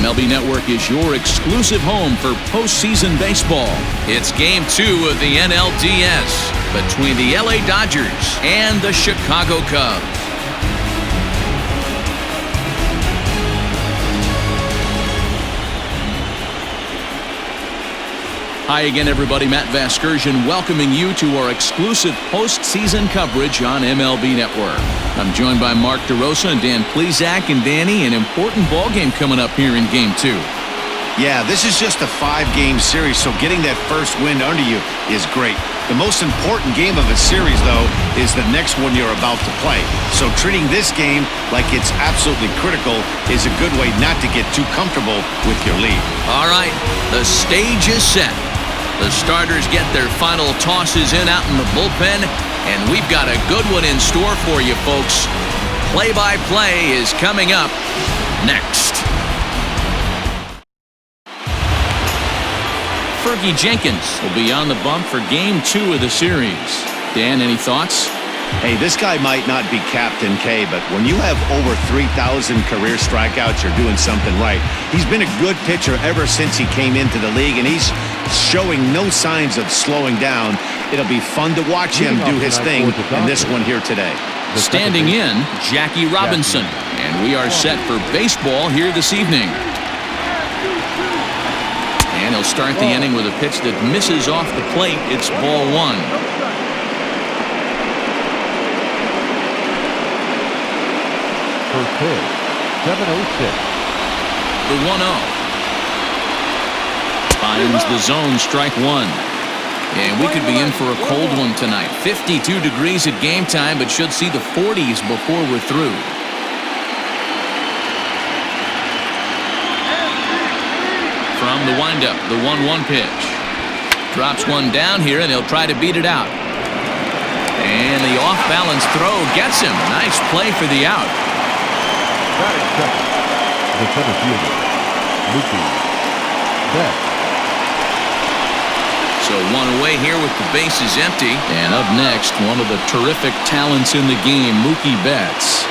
MLB Network is your exclusive home for postseason baseball. It's Game 2 of the NLDS between the LA Dodgers and the Chicago Cubs. Hi again, everybody. Matt Vasgersian welcoming you to our exclusive postseason coverage on MLB Network. I'm joined by Mark DeRosa and Dan Plesac. And Danny, an important ball game coming up here in Game 2. Yeah, this is just a 5-game series, so getting that first win under you is great. The most important game of a series, though, is the next one you're about to play. So treating this game like it's absolutely critical is a good way not to get too comfortable with your lead. All right, the stage is set. The starters get their final tosses in out in the bullpen, and we've got a good one in store for you, folks. Play-by-play is coming up next. Fergie Jenkins will be on the bump for Game 2 of the series. Dan, any thoughts? Hey, this guy might not be Captain K, but when you have over 3,000 career strikeouts, you're doing something right. He's been a good pitcher ever since he came into the league, and he's showing no signs of slowing down. It'll be fun to watch him do his thing in this one here today. Standing in, Jackie Robinson. And we are set for baseball here this evening. And he'll start the inning with a pitch that misses off the plate. It's ball 1. First pitch, 7:06. The 1-0. Finds the zone, strike 1. And we could be in for a cold one tonight. 52 degrees at game time, but should see the 40s before we're through. From the windup, the 1-1 pitch. Drops one down here, and he'll try to beat it out. And the off-balance throw gets him. Nice play for the out. The center fielder, Mookie Betts. So one away here with the bases empty. And up next, one of the terrific talents in the game, Mookie Betts.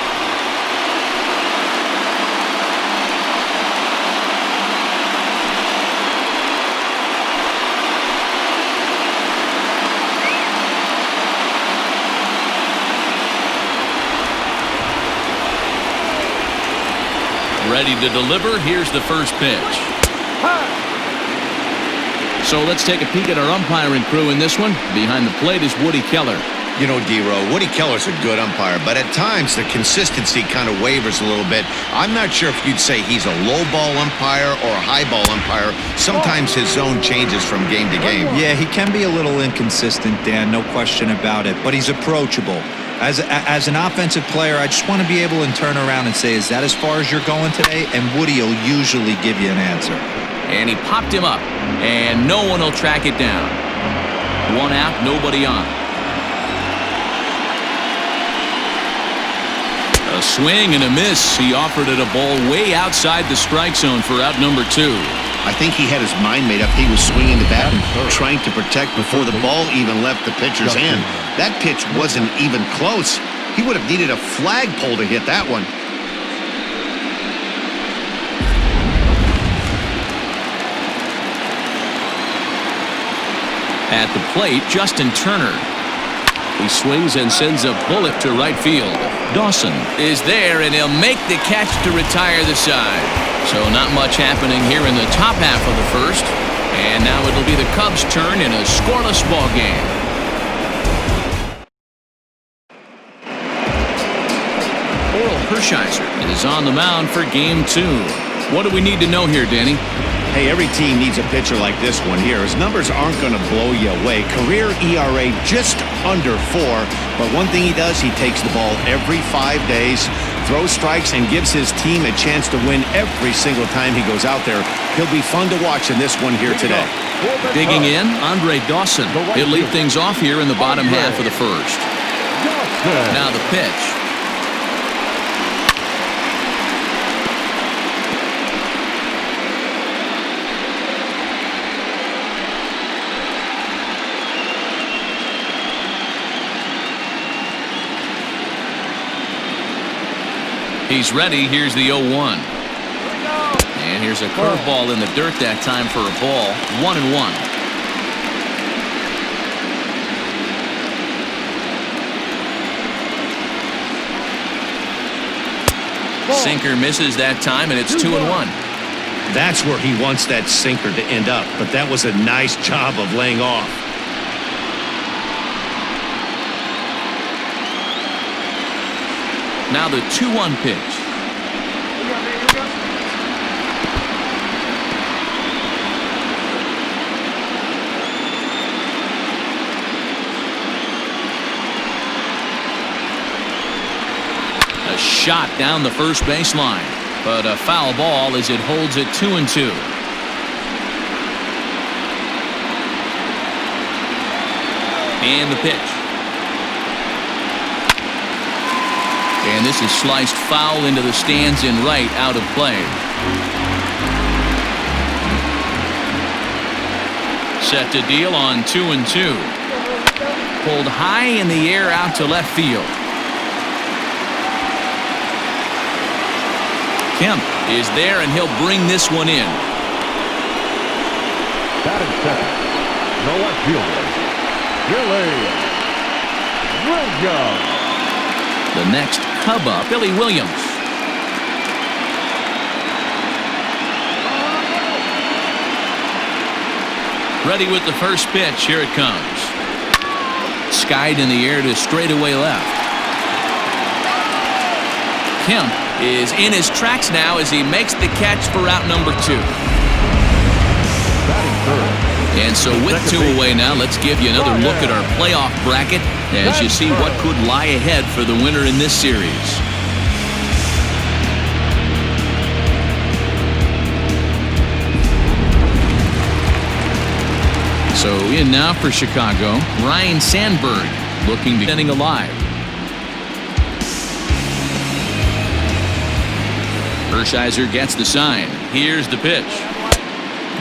Ready to deliver. Here's the first pitch. So let's take a peek at our umpiring crew in this one. Behind the plate is Woody Keller. You know, D-Row, Woody Keller's a good umpire, but at times the consistency kind of wavers a little bit. I'm not sure if you'd say he's a low ball umpire or a high ball umpire. Sometimes his zone changes from game to game. Yeah, he can be a little inconsistent, Dan, no question about it, but he's approachable. As an offensive player, I just want to be able to turn around and say, is that as far as you're going today? And Woody will usually give you an answer. And he popped him up, and no one will track it down. One out, nobody on. A swing and a miss. He offered it a ball way outside the strike zone for out number 2. I think he had his mind made up. He was swinging the bat, trying to protect before the ball even left the pitcher's hand. That pitch wasn't even close. He would have needed a flagpole to hit that one. At the plate, Justin Turner. He swings and sends a bullet to right field. Dawson is there, and he'll make the catch to retire the side. So not much happening here in the top half of the first. And now it'll be the Cubs' turn in a scoreless ball game. Oral Hershiser is on the mound for Game 2. What do we need to know here, Danny? Hey, every team needs a pitcher like this one here. His numbers aren't going to blow you away. Career ERA just under 4. But one thing he does, he takes the ball every 5 days, throws strikes, and gives his team a chance to win every single time he goes out there. He'll be fun to watch in this one here today. Digging in, Andre Dawson. He'll lead things off here in the bottom half of the first. Now the pitch. He's ready. Here's the 0-1. And here's a curveball in the dirt that time for a ball. 1-1. Sinker misses that time, and it's 2-1. That's where he wants that sinker to end up, but that was a nice job of laying off. Now the 2-1 pitch. A shot down the first baseline, but a foul ball as it holds it 2-2. And the pitch. And this is sliced foul into the stands in right, out of play. Set to deal on 2-2. Pulled high in the air out to left field. Kemp is there, and he'll bring this one in. Batting second. No left fielder. Billy Williams. The next Cub up, Billy Williams. Ready with the first pitch. Here it comes. Skied in the air to straightaway left. Kemp is in his tracks now as he makes the catch for out number 2. And so with 2 away now, let's give you another look at our playoff bracket as you see what could lie ahead for the winner in this series. So in now for Chicago, Ryan Sandberg looking to getting alive. Hershiser gets the sign. Here's the pitch.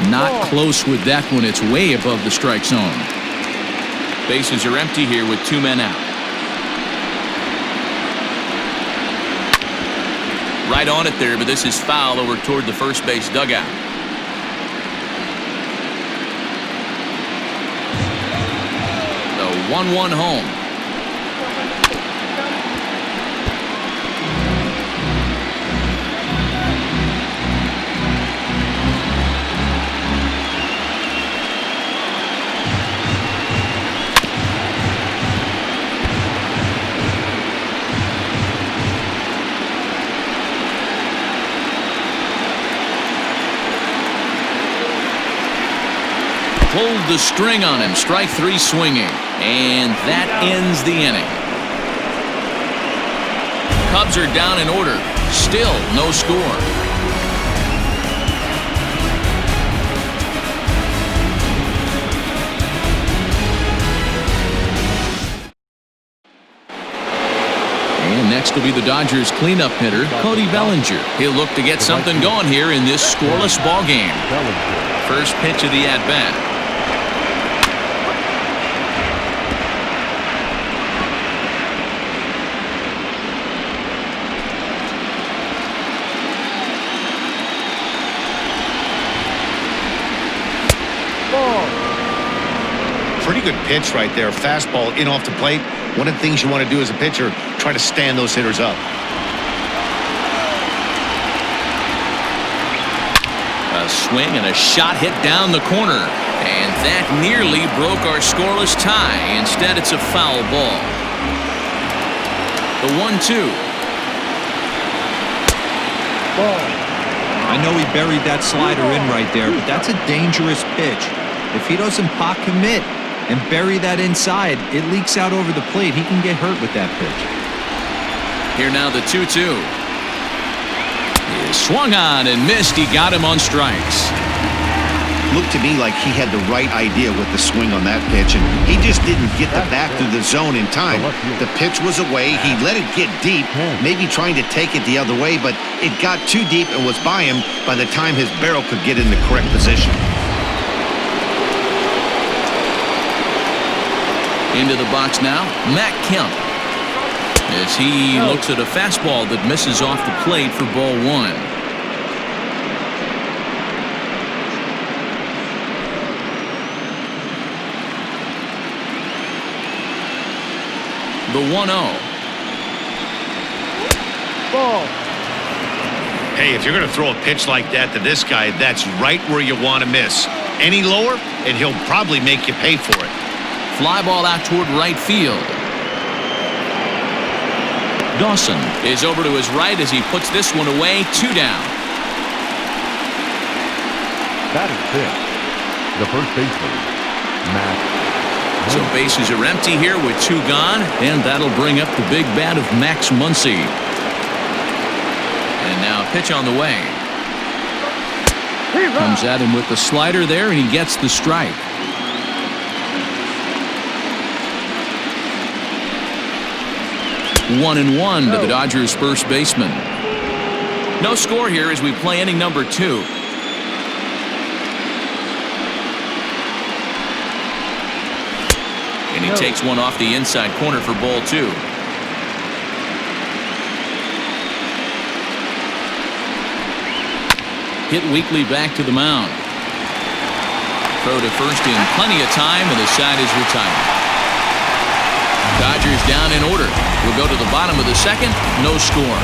Not close with that one. It's way above the strike zone. Bases are empty here with 2 men out. Right on it there, but this is foul over toward the first base dugout. The 1-1 home. Pulled the string on him. Strike 3 swinging. And that ends the inning. Cubs are down in order. Still no score. And next will be the Dodgers cleanup hitter, Cody Bellinger. He'll look to get something going here in this scoreless ball game. First pitch of the at-bat. Pretty good pitch right there. Fastball in off the plate. One of the things you want to do as a pitcher, try to stand those hitters up. A swing and a shot hit down the corner. And that nearly broke our scoreless tie. Instead, it's a foul ball. The 1-2. I know he buried that slider in right there, but that's a dangerous pitch. If he doesn't pot commit and bury that inside, it leaks out over the plate. He can get hurt with that pitch. Here now the 2-2. He swung on and missed. He got him on strikes. Looked to me like he had the right idea with the swing on that pitch, and he just didn't get the bat through the zone in time. The pitch was away. He let it get deep, maybe trying to take it the other way, but it got too deep and was by him by the time his barrel could get in the correct position. Into the box now, Matt Kemp. As he looks at a fastball that misses off the plate for ball 1. The 1-0. Ball. Hey, if you're going to throw a pitch like that to this guy, that's right where you want to miss. Any lower, and he'll probably make you pay for it. Fly ball out toward right field. Dawson is over to his right as he puts this one away. 2 down. That is it. The first baseman, Matt. So bases are empty here with 2 gone, and that'll bring up the big bat of Max Muncy. And now a pitch on the way. Comes at him with the slider there, and he gets the strike. One and one to the Dodgers' first baseman. No score here as we play inning number 2. And he takes one off the inside corner for ball 2. Hit weakly back to the mound. Throw to first in plenty of time, and the side is retired. Dodgers down in order. We'll go to the bottom of the second. No score.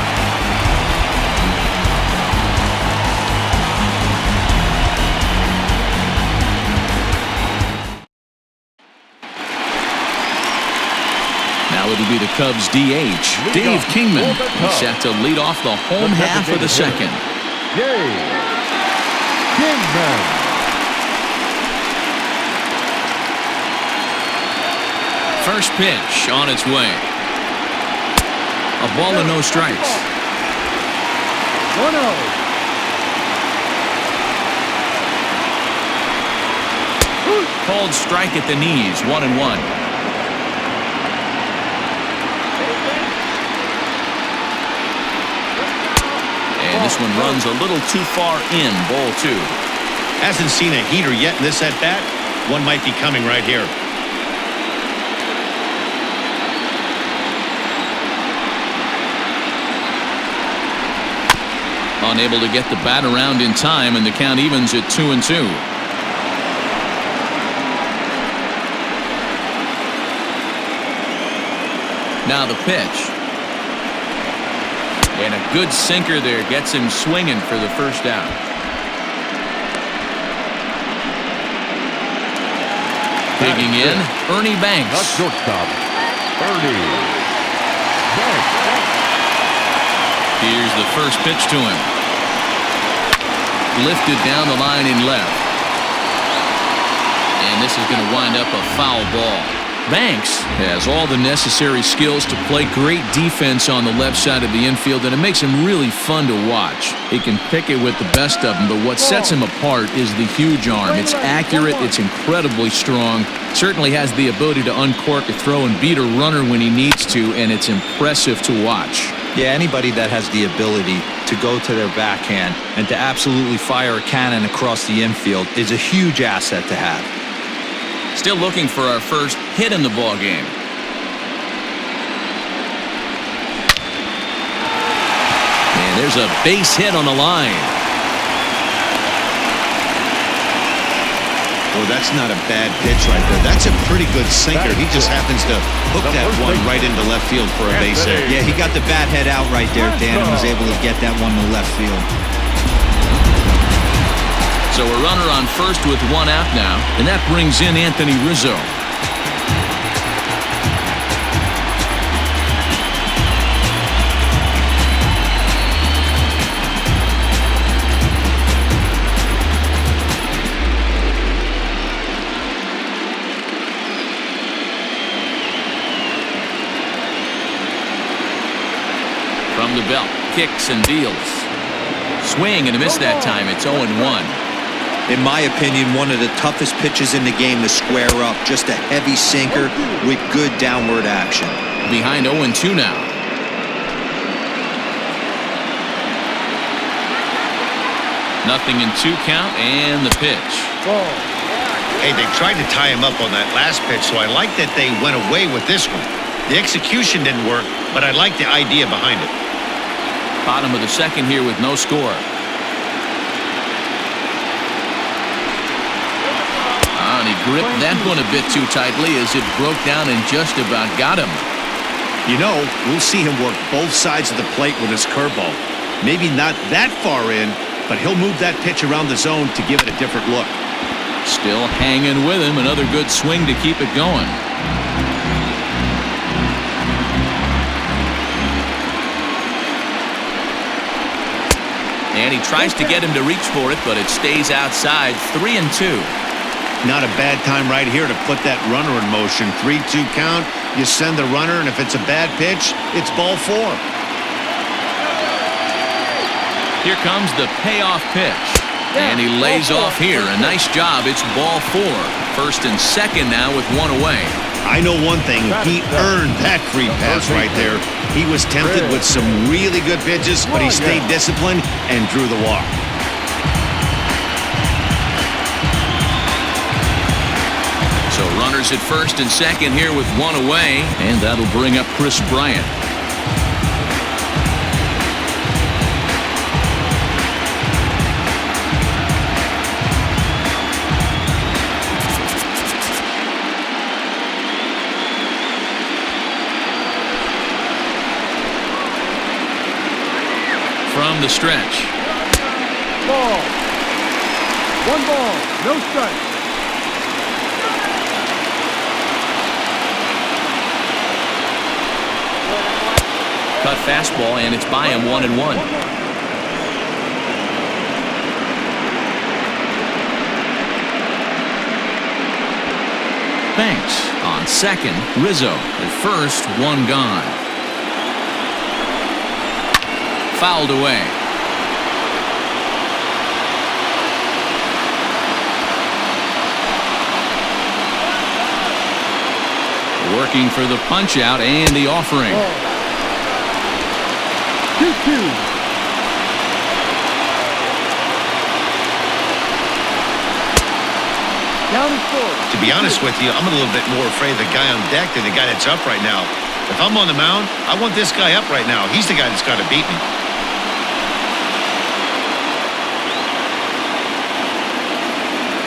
Now it'll be the Cubs DH, Dave Kingman. He's set to lead off the home half of the second. Dave Kingman. First pitch on its way. A ball and no strikes. 1-0. Called strike at the knees. 1-1. And this one runs a little too far in. Ball 2. Hasn't seen a heater yet in this at-bat. One might be coming right here. Unable to get the bat around in time, and the count evens at 2-2. Now the pitch. And a good sinker there gets him swinging for the first out. Digging in, Ernie Banks. The shortstop, Ernie Banks. Here's the first pitch to him. Lifted down the line in left. And this is going to wind up a foul ball. Banks has all the necessary skills to play great defense on the left side of the infield, and it makes him really fun to watch. He can pick it with the best of them, but what sets him apart is the huge arm. It's accurate, it's incredibly strong, certainly has the ability to uncork a throw and beat a runner when he needs to, and it's impressive to watch. Yeah, anybody that has the ability to go to their backhand and to absolutely fire a cannon across the infield is a huge asset to have. Still looking for our first hit in the ball game. And there's a base hit on the line. Well, that's not a bad pitch right there. That's a pretty good sinker. He just happens to hook that one right into left field for a base hit. Yeah, he got the bat head out right there, Dan, and was able to get that one to left field. So a runner on first with 1 out now, and that brings in Anthony Rizzo. From the belt, kicks and deals. Swing and a miss that time. It's 0-1. In my opinion, one of the toughest pitches in the game to square up. Just a heavy sinker with good downward action. Behind 0-2 now. Nothing in 2 count, and the pitch. Hey, they tried to tie him up on that last pitch, so I like that they went away with this one. The execution didn't work, but I like the idea behind it. Bottom of the second here with no score. And he gripped that one a bit too tightly as it broke down and just about got him. You know, we'll see him work both sides of the plate with his curveball. Maybe not that far in, but he'll move that pitch around the zone to give it a different look. Still hanging with him. Another good swing to keep it going. And he tries to get him to reach for it, but it stays outside. 3-2. Not a bad time right here to put that runner in motion. 3-2 count. You send the runner, and if it's a bad pitch, it's ball 4. Here comes the payoff pitch. And he lays off here. A nice job. It's ball 4. First and second now with one away. I know one thing. He earned that free pass right there. He was tempted with some really good pitches, but he stayed disciplined and drew the walk. So runners at first and second here with one away. And that'll bring up Chris Bryant. From the stretch. Ball. 1 ball, no strike. Cut fastball, and it's by him 1-1. Banks on second. Rizzo at first. One gone. Fouled away. Working for the punch out and the offering. 2-2. Down and 4. To be honest with you, I'm a little bit more afraid of the guy on deck than the guy that's up right now. If I'm on the mound, I want this guy up right now. He's the guy that's got to beat me.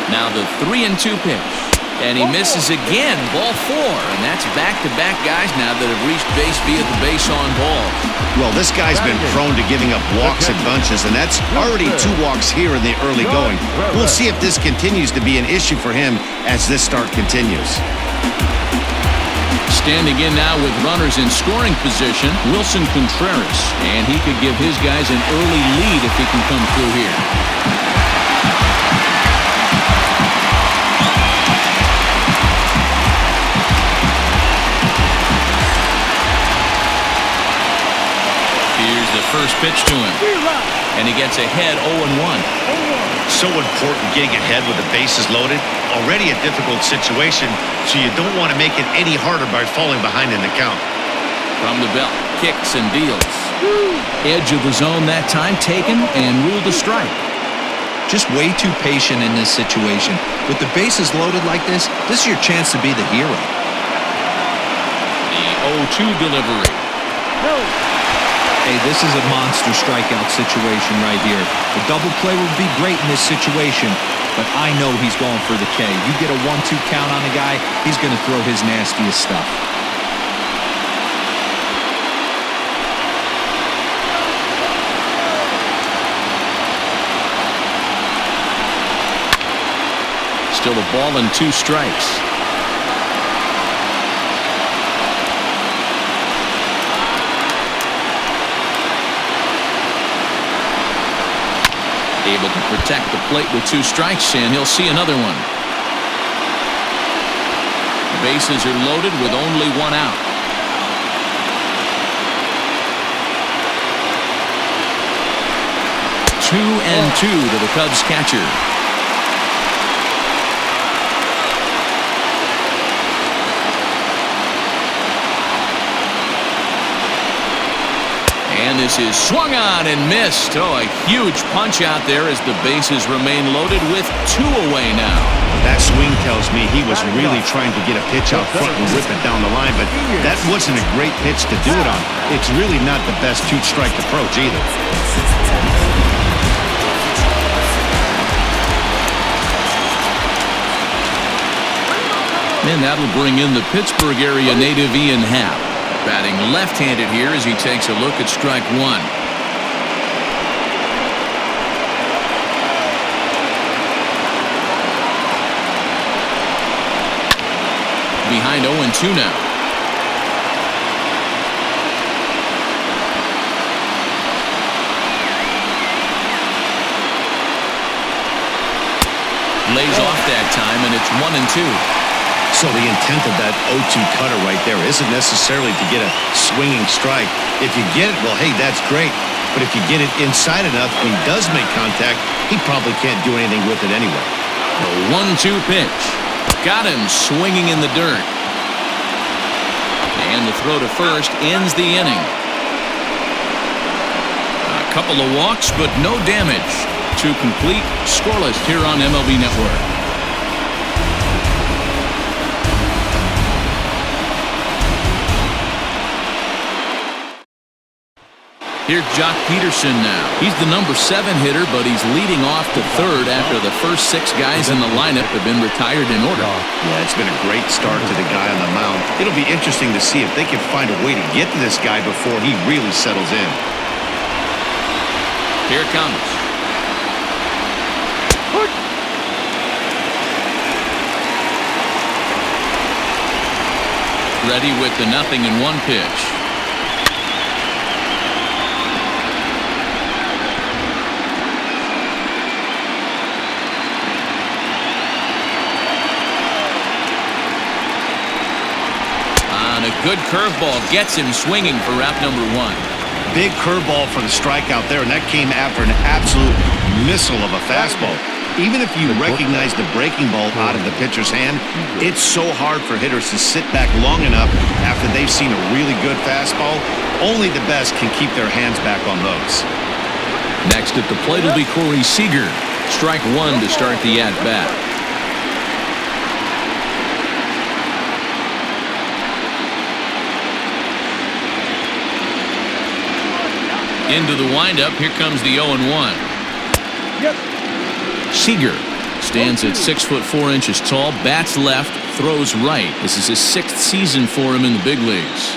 Now the 3-2 pitch. And he misses again. Ball 4. And that's back-to-back guys now that have reached base via the base on ball. Well, this guy's been prone to giving up walks in bunches, and that's already 2 walks here in the early going. We'll see if this continues to be an issue for him as this start continues. Standing in now with runners in scoring position, Wilson Contreras. And he could give his guys an early lead if he can come through here. Here's the first pitch to him. And he gets ahead 0-1. So important getting ahead with the bases loaded. Already a difficult situation, so you don't want to make it any harder by falling behind in the count. From the belt, kicks and deals. Edge of the zone that time taken and ruled a strike. Just way too patient in this situation. With the bases loaded like this is your chance to be the hero. The 0-2 delivery. Hey, this is a monster strikeout situation right here. A double play would be great in this situation, but I know he's going for the K. You get a 1-2 count on a guy, he's going to throw his nastiest stuff. Still a ball and 2 strikes. Able to protect the plate with 2 strikes, and he'll see another one. Bases are loaded with only 1 out. Two and 2 to the Cubs catcher. And this is swung on and missed. Oh, a huge punch out there as the bases remain loaded with 2 away now. That swing tells me he was really trying to get a pitch out front and whip it down the line, but that wasn't a great pitch to do it on. It's really not the best 2-strike approach either. And that'll bring in the Pittsburgh area native Ian Happ. Batting left-handed here as he takes a look at strike one. Behind 0-2 now. Lays off that time, and it's 1-2. So the intent of that 0-2 cutter right there isn't necessarily to get a swinging strike. If you get it, well, hey, that's great. But if you get it inside enough and he does make contact, he probably can't do anything with it anyway. The 1-2 pitch. Got him swinging in the dirt. And the throw to first ends the inning. A couple of walks, but no damage. To complete, scoreless here on MLB Network. Here's Jock Peterson now. He's the number 7 hitter, but he's leading off to third after the first 6 guys in the lineup have been retired in order. Yeah, it's been a great start to the guy on the mound. It'll be interesting to see if they can find a way to get to this guy before he really settles in. Here it comes. Ready with the 0-1 pitch. And a good curveball gets him swinging for route number 1. Big curveball for the strikeout there, and that came after an absolute missile of a fastball. Even if you recognize the breaking ball out of the pitcher's hand, it's so hard for hitters to sit back long enough after they've seen a really good fastball. Only the best can keep their hands back on those. Next at the plate will be Corey Seager. Strike 1 to start the at-bat. Into the windup, here comes the 0-1. Seager stands at 6'4" tall, bats left, throws right. This is his 6th season for him in the big leagues.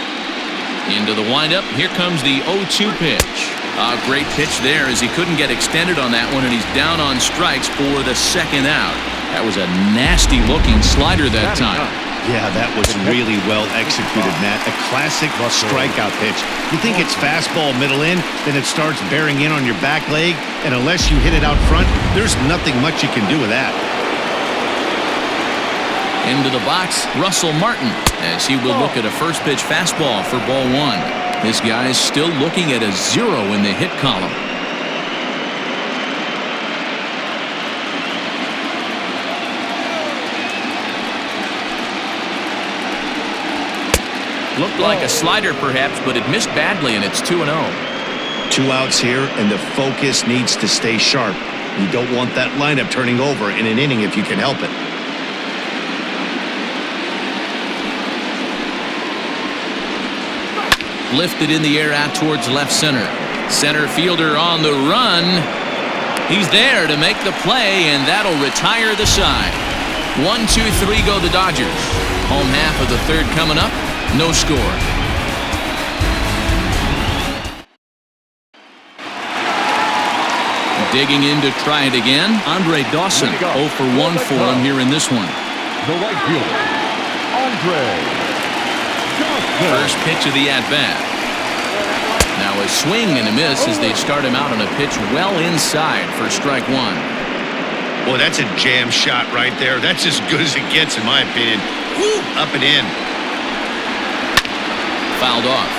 Into the windup, here comes the 0-2 pitch. A great pitch there as he couldn't get extended on that one, and he's down on strikes for the 2nd out. That was a nasty-looking slider that time. Yeah, that was really well executed, Matt. A classic strikeout pitch. You think it's fastball middle in, then it starts bearing in on your back leg, and unless you hit it out front, there's nothing much you can do with that. Into the box, Russell Martin, as he will look at a first pitch fastball for ball 1. This guy's still looking at a 0 in the hit column. Looked like a slider perhaps, but it missed badly, and it's 2-0. 2 outs here, and the focus needs to stay sharp. You don't want that lineup turning over in an inning if you can help it. Lifted in the air out towards left center. Center fielder on the run. He's there to make the play, and that'll retire the side. 1-2-3 go the Dodgers. Home half of the 3rd coming up. No score. Digging in to try it again. Andre Dawson 0 for 1 for him here in this one. The right fielder, Andre Dawson. First pitch of the at-bat. Now a swing and a miss as they start him out on a pitch well inside for strike 1. Boy, that's a jam shot right there. That's as good as it gets, in my opinion. Woo, up and in. Fouled off.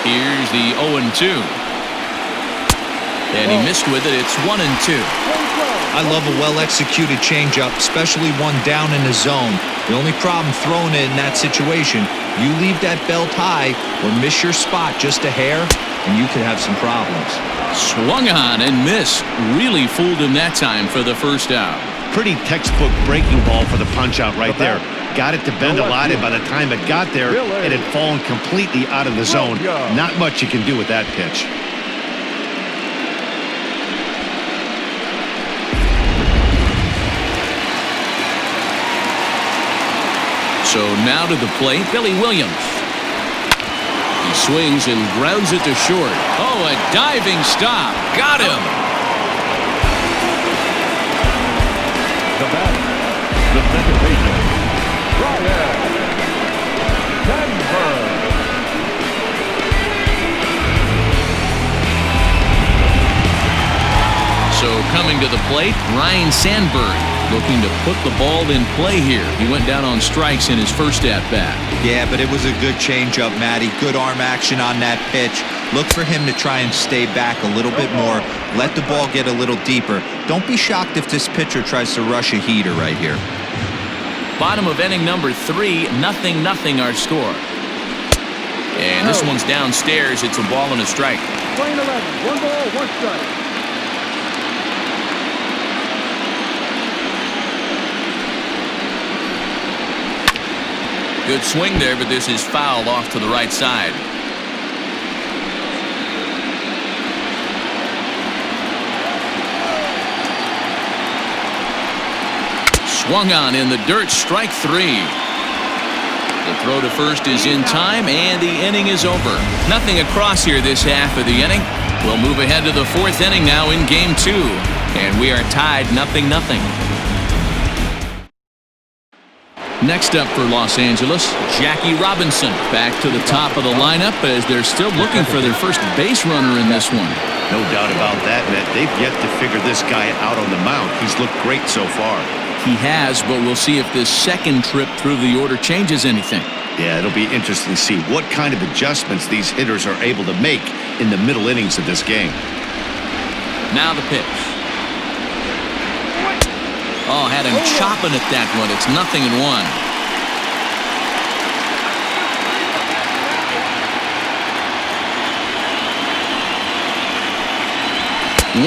Here's the 0-2. And he missed with it. It's 1-2. I love a well-executed changeup, especially one down in the zone. The only problem throwing it in that situation, you leave that belt high or miss your spot just a hair, and you could have some problems. Swung on and missed. Really fooled him that time for the 1st out. Pretty textbook breaking ball for the punch-out right there. Got it to bend a lot, and by the time it got there, it had fallen completely out of the zone. Not much you can do with that pitch. So now to the plate, Billy Williams. He swings and grounds it to short. Oh, a diving stop. Got him. The batter, the second baseman, Brian Denver. So coming to the plate, Ryan Sandberg, looking to put the ball in play here. He went down on strikes in his first at-bat. Yeah, but it was a good changeup, Matty. Good arm action on that pitch. Look for him to try and stay back a little bit more. Let the ball get a little deeper. Don't be shocked if this pitcher tries to rush a heater right here. Bottom of inning number 3, 0-0 our score. And this one's downstairs. It's a ball and a strike. Playing 11, 1 ball, 1 strike. Good swing there, but this is fouled off to the right side. Swung on in the dirt, strike 3. The throw to first is in time, and the inning is over. Nothing across here this half of the inning. We'll move ahead to the 4th inning now in Game 2, and we are tied 0-0. Next up for Los Angeles, Jackie Robinson back to the top of the lineup as they're still looking for their first base runner in this one. No doubt about that, Matt. They've yet to figure this guy out on the mound. He's looked great so far. He has, but we'll see if this second trip through the order changes anything. Yeah, it'll be interesting to see what kind of adjustments these hitters are able to make in the middle innings of this game. Now the pitch. Oh, had him chopping at that one. It's 0-1.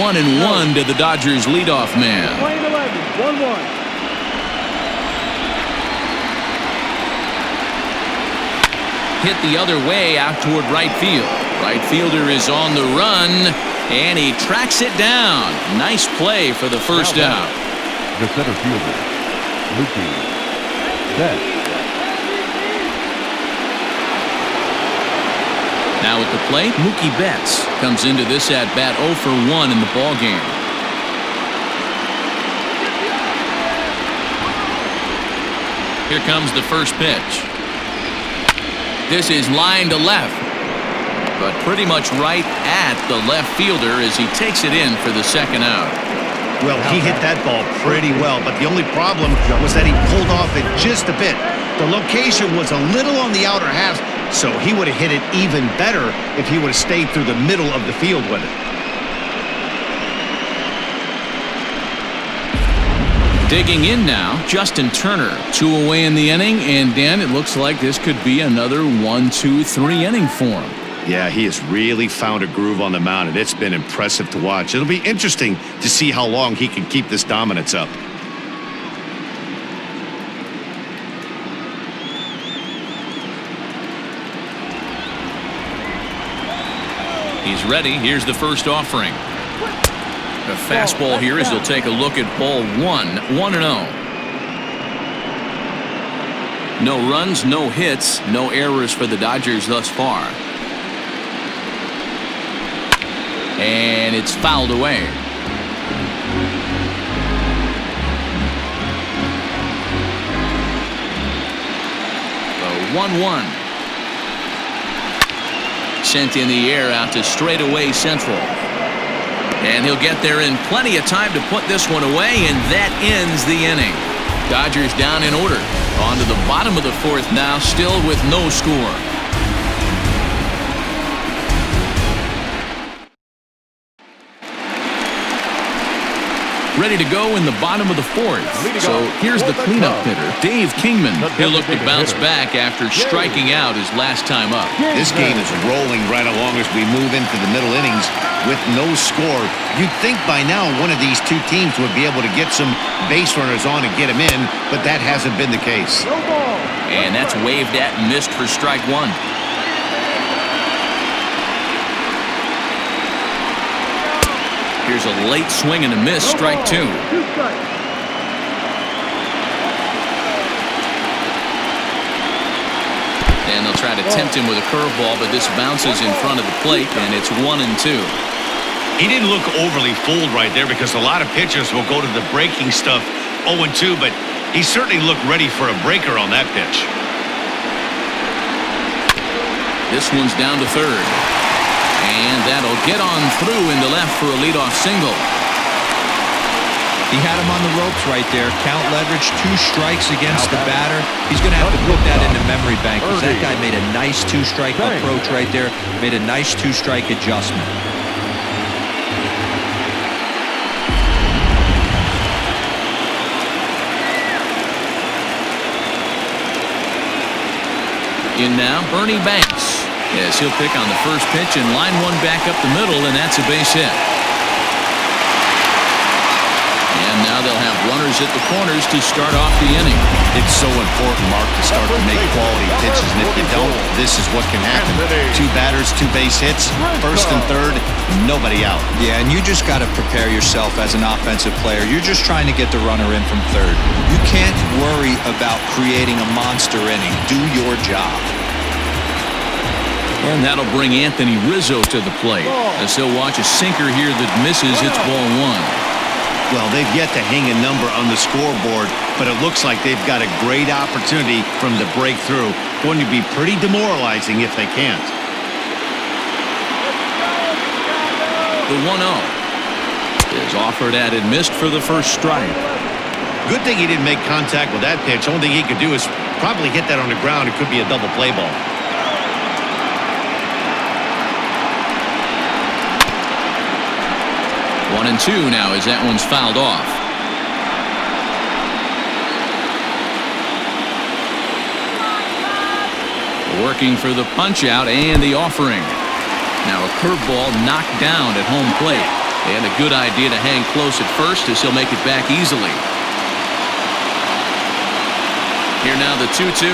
One and one to the Dodgers leadoff man. Playing 11, 1-1. Hit the other way out toward right field. Right fielder is on the run, and he tracks it down. Nice play for the first out. The center fielder, Mookie Betts. Now at the plate, Mookie Betts comes into this at-bat 0 for 1 in the ballgame. Here comes the first pitch. This is line to left, but pretty much right at the left fielder as he takes it in for the second out. Well, he hit that ball pretty well, but the only problem was that he pulled off it just a bit. The location was a little on the outer half, so he would have hit it even better if he would have stayed through the middle of the field with it. Digging in now, Justin Turner. 2 away in the inning, and Dan, it looks like this could be another 1-2-3 inning for him. Yeah, he has really found a groove on the mound, and it's been impressive to watch. It'll be interesting to see how long he can keep this dominance up. He's ready. Here's the first offering. The fastball here as he'll take a look at ball 1, 1-0. No runs, no hits, no errors for the Dodgers thus far. And it's fouled away. The 1-1. Sent in the air out to straightaway central. And he'll get there in plenty of time to put this one away, and that ends the inning. Dodgers down in order. On to the bottom of the 4th now, still with no score. Ready to go in the bottom of the 4th. So here's the cleanup hitter, Dave Kingman. He'll look to bounce back after striking out his last time up. This game is rolling right along as we move into the middle innings with no score. You'd think by now one of these two teams would be able to get some base runners on and get them in, but that hasn't been the case. And that's waved at and missed for strike 1. Here's a late swing and a miss, strike 2. 2 strikes. to tempt him with a curveball, but this bounces in front of the plate, and it's 1-2. He didn't look overly fooled right there because a lot of pitchers will go to the breaking stuff 0-2, but he certainly looked ready for a breaker on that pitch. This one's down to third. And that'll get on through into left for a leadoff single. He had him on the ropes right there. Count leverage, 2 strikes against the batter. He's going to have to put that in the memory bank because that guy made a nice 2-strike approach right there. Made a nice 2-strike adjustment. In now, Bernie Banks. Yes, he'll pick on the first pitch and line one back up the middle, and that's a base hit. And now they'll have runners at the corners to start off the inning. It's so important, Mark, to start to make quality pitches, and if you don't, this is what can happen. 2 batters, 2 base hits, first and third, nobody out. Yeah, and you just got to prepare yourself as an offensive player. You're just trying to get the runner in from third. You can't worry about creating a monster inning. Do your job. And that'll bring Anthony Rizzo to the plate as he'll watch a sinker here that misses. It's ball 1. Well, they've yet to hang a number on the scoreboard, but it looks like they've got a great opportunity from the breakthrough. Going to be pretty demoralizing if they can't. The 1-0 is offered at and missed for the first strike. Good thing he didn't make contact with that pitch. Only thing he could do is probably hit that on the ground. It could be a double play ball. One and 2 now as that one's fouled off. Working for the punch out and the offering. Now a curveball knocked down at home plate. And a good idea to hang close at first as he'll make it back easily. Here now the 2-2.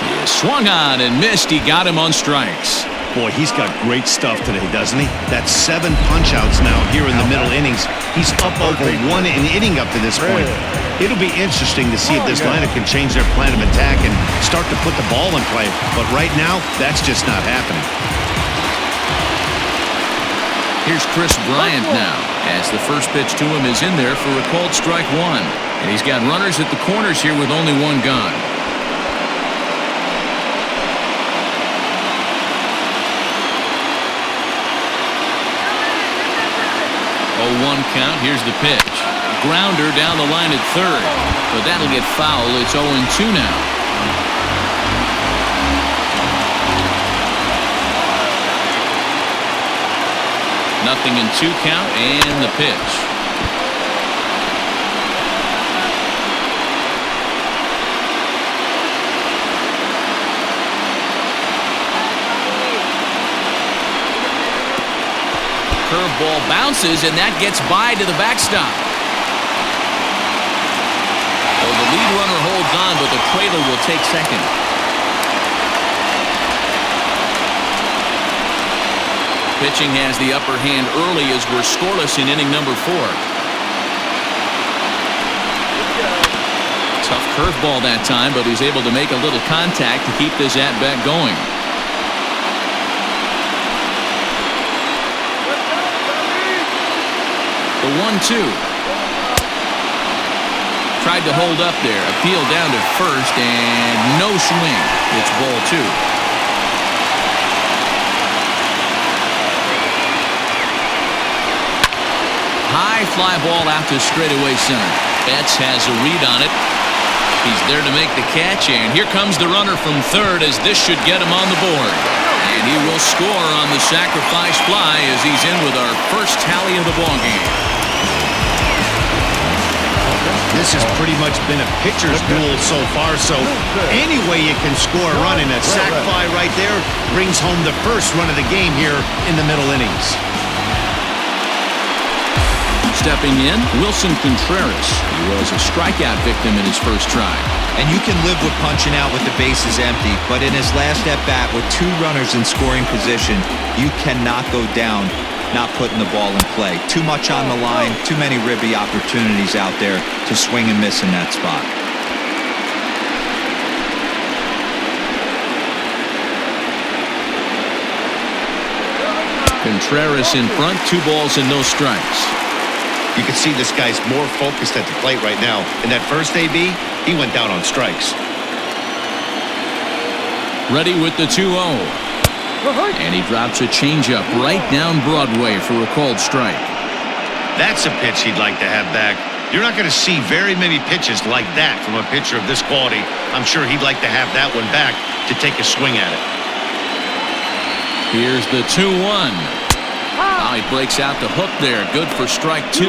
He is swung on and missed. He got him on strikes. Boy, he's got great stuff today, doesn't he? That's 7 punch-outs now here in the middle innings. He's up over 1 inning up to this point. It'll be interesting to see if this lineup can change their plan of attack and start to put the ball in play. But right now, that's just not happening. Here's Chris Bryant now as the first pitch to him is in there for a called strike 1. And he's got runners at the corners here with only 1 gone. 0-1 count. Here's the pitch. Grounder down the line at third. But that'll get foul. It's 0-2 now. Nothing in 2 count and the pitch. Curveball bounces, and that gets by to the backstop. So the lead runner holds on, but the trailer will take second. Pitching has the upper hand early as we're scoreless in inning number 4. Tough curveball that time, but he's able to make a little contact to keep this at-bat going. The 1-2. Tried to hold up there. Appeal down to first and no swing. It's ball 2. High fly ball out to straightaway center. Betts has a read on it. He's there to make the catch, and here comes the runner from third as this should get him on the board. And he will score on the sacrifice fly as he's in with our first tally of the ballgame. This has pretty much been a pitcher's duel so far, so any way you can score a run, in a sac fly right there brings home the first run of the game here in the middle innings. Stepping in, Wilson Contreras. He was a strikeout victim in his first try. And you can live with punching out with the bases empty, but in his last at-bat with 2 runners in scoring position, you cannot go down not putting the ball in play. Too much on the line, too many ribby opportunities out there to swing and miss in that spot. Contreras in front, 2 balls and no strikes. You can see this guy's more focused at the plate right now. In that first AB, he went down on strikes. Ready with the 2-0. And he drops a changeup right down Broadway for a called strike. That's a pitch he'd like to have back. You're not going to see very many pitches like that from a pitcher of this quality. I'm sure he'd like to have that one back to take a swing at it. Here's the 2-1. He breaks out the hook there. Good for strike 2.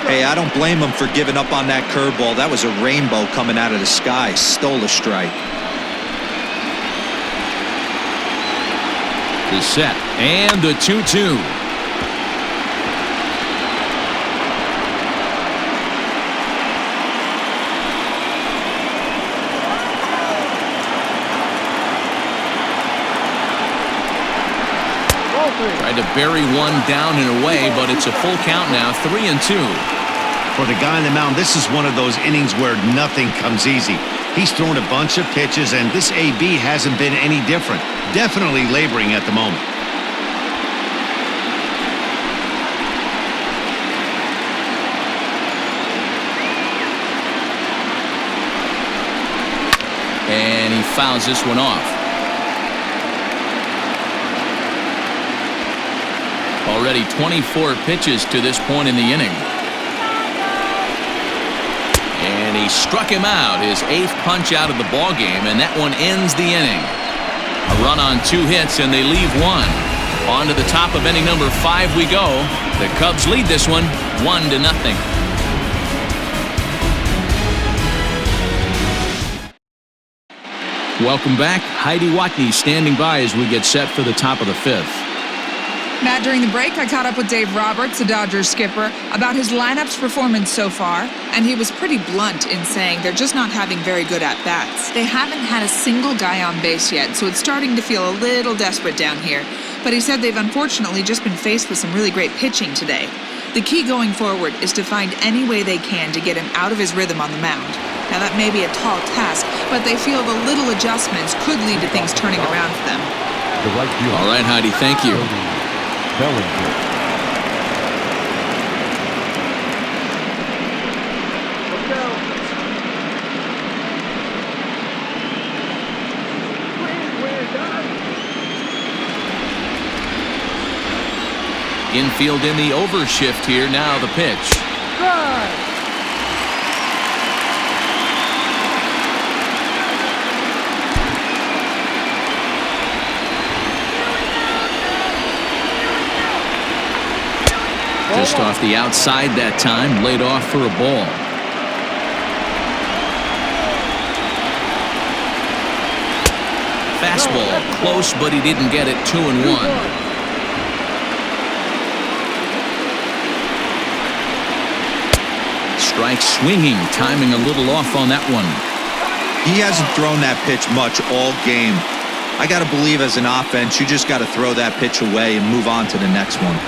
Hey, I don't blame him for giving up on that curveball. That was a rainbow coming out of the sky. Stole a strike. The set and the 2-2. Tried to bury one down and away, but it's a full count now, 3-2. For the guy on the mound, this is one of those innings where nothing comes easy. He's thrown a bunch of pitches, and this AB hasn't been any different. Definitely laboring at the moment. And he fouls this one off. Already 24 pitches to this point in the inning. And he struck him out, his 8th punch out of the ball game, and that one ends the inning. A run on 2 hits, and they leave 1. On to the top of inning number 5 we go. The Cubs lead this one 1-0. Welcome back. Heidi Watney standing by as we get set for the top of the 5th. Matt, during the break, I caught up with Dave Roberts, the Dodgers skipper, about his lineup's performance so far, and he was pretty blunt in saying they're just not having very good at-bats. They haven't had a single guy on base yet, so it's starting to feel a little desperate down here. But he said they've unfortunately just been faced with some really great pitching today. The key going forward is to find any way they can to get him out of his rhythm on the mound. Now, that may be a tall task, but they feel the little adjustments could lead to things turning around for them. All right, Heidi, thank you. Infield in the overshift here. Now the pitch. Just off the outside that time, laid off for a ball. Fastball close, but he didn't get it. 2-1. Strike swinging, timing a little off on that one. He hasn't thrown that pitch much all game. I got to believe as an offense, you just got to throw that pitch away and move on to the next one.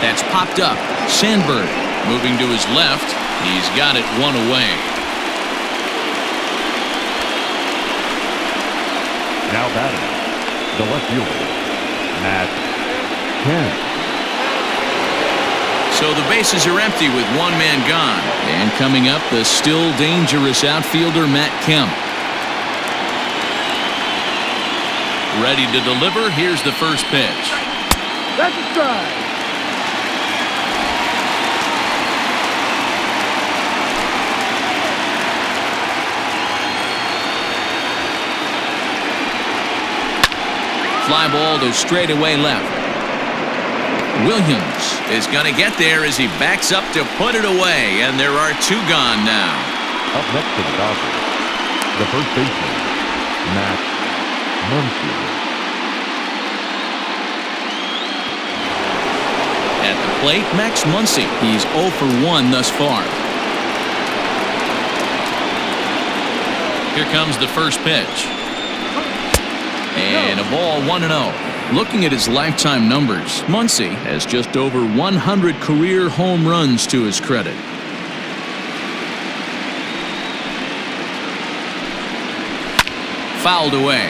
That's popped up. Sandberg moving to his left. He's got it 1 away. Now batting, the left fielder, Matt Kemp. So the bases are empty with 1 man gone. And coming up, the still dangerous outfielder, Matt Kemp. Ready to deliver. Here's the first pitch. That's a strike. Fly ball to straightaway left. Williams is going to get there as he backs up to put it away, and there are 2 gone now. Up next to the Dodgers, the first baseman, Max Muncy. At the plate, Max Muncy. He's 0 for 1 thus far. Here comes the first pitch. And a ball 1-0. Looking at his lifetime numbers, Muncy has just over 100 career home runs to his credit. fouled away.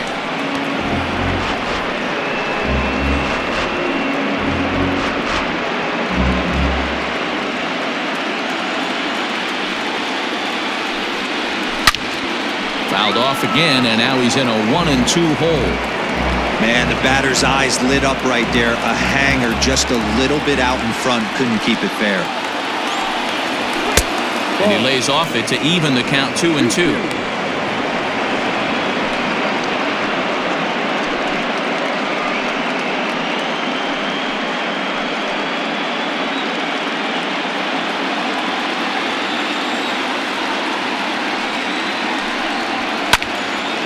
Fouled off again, and now he's in a 1-2 hole. Man, the batter's eyes lit up right there. A hanger just a little bit out in front. Couldn't keep it fair. And he lays off it to even the count 2-2.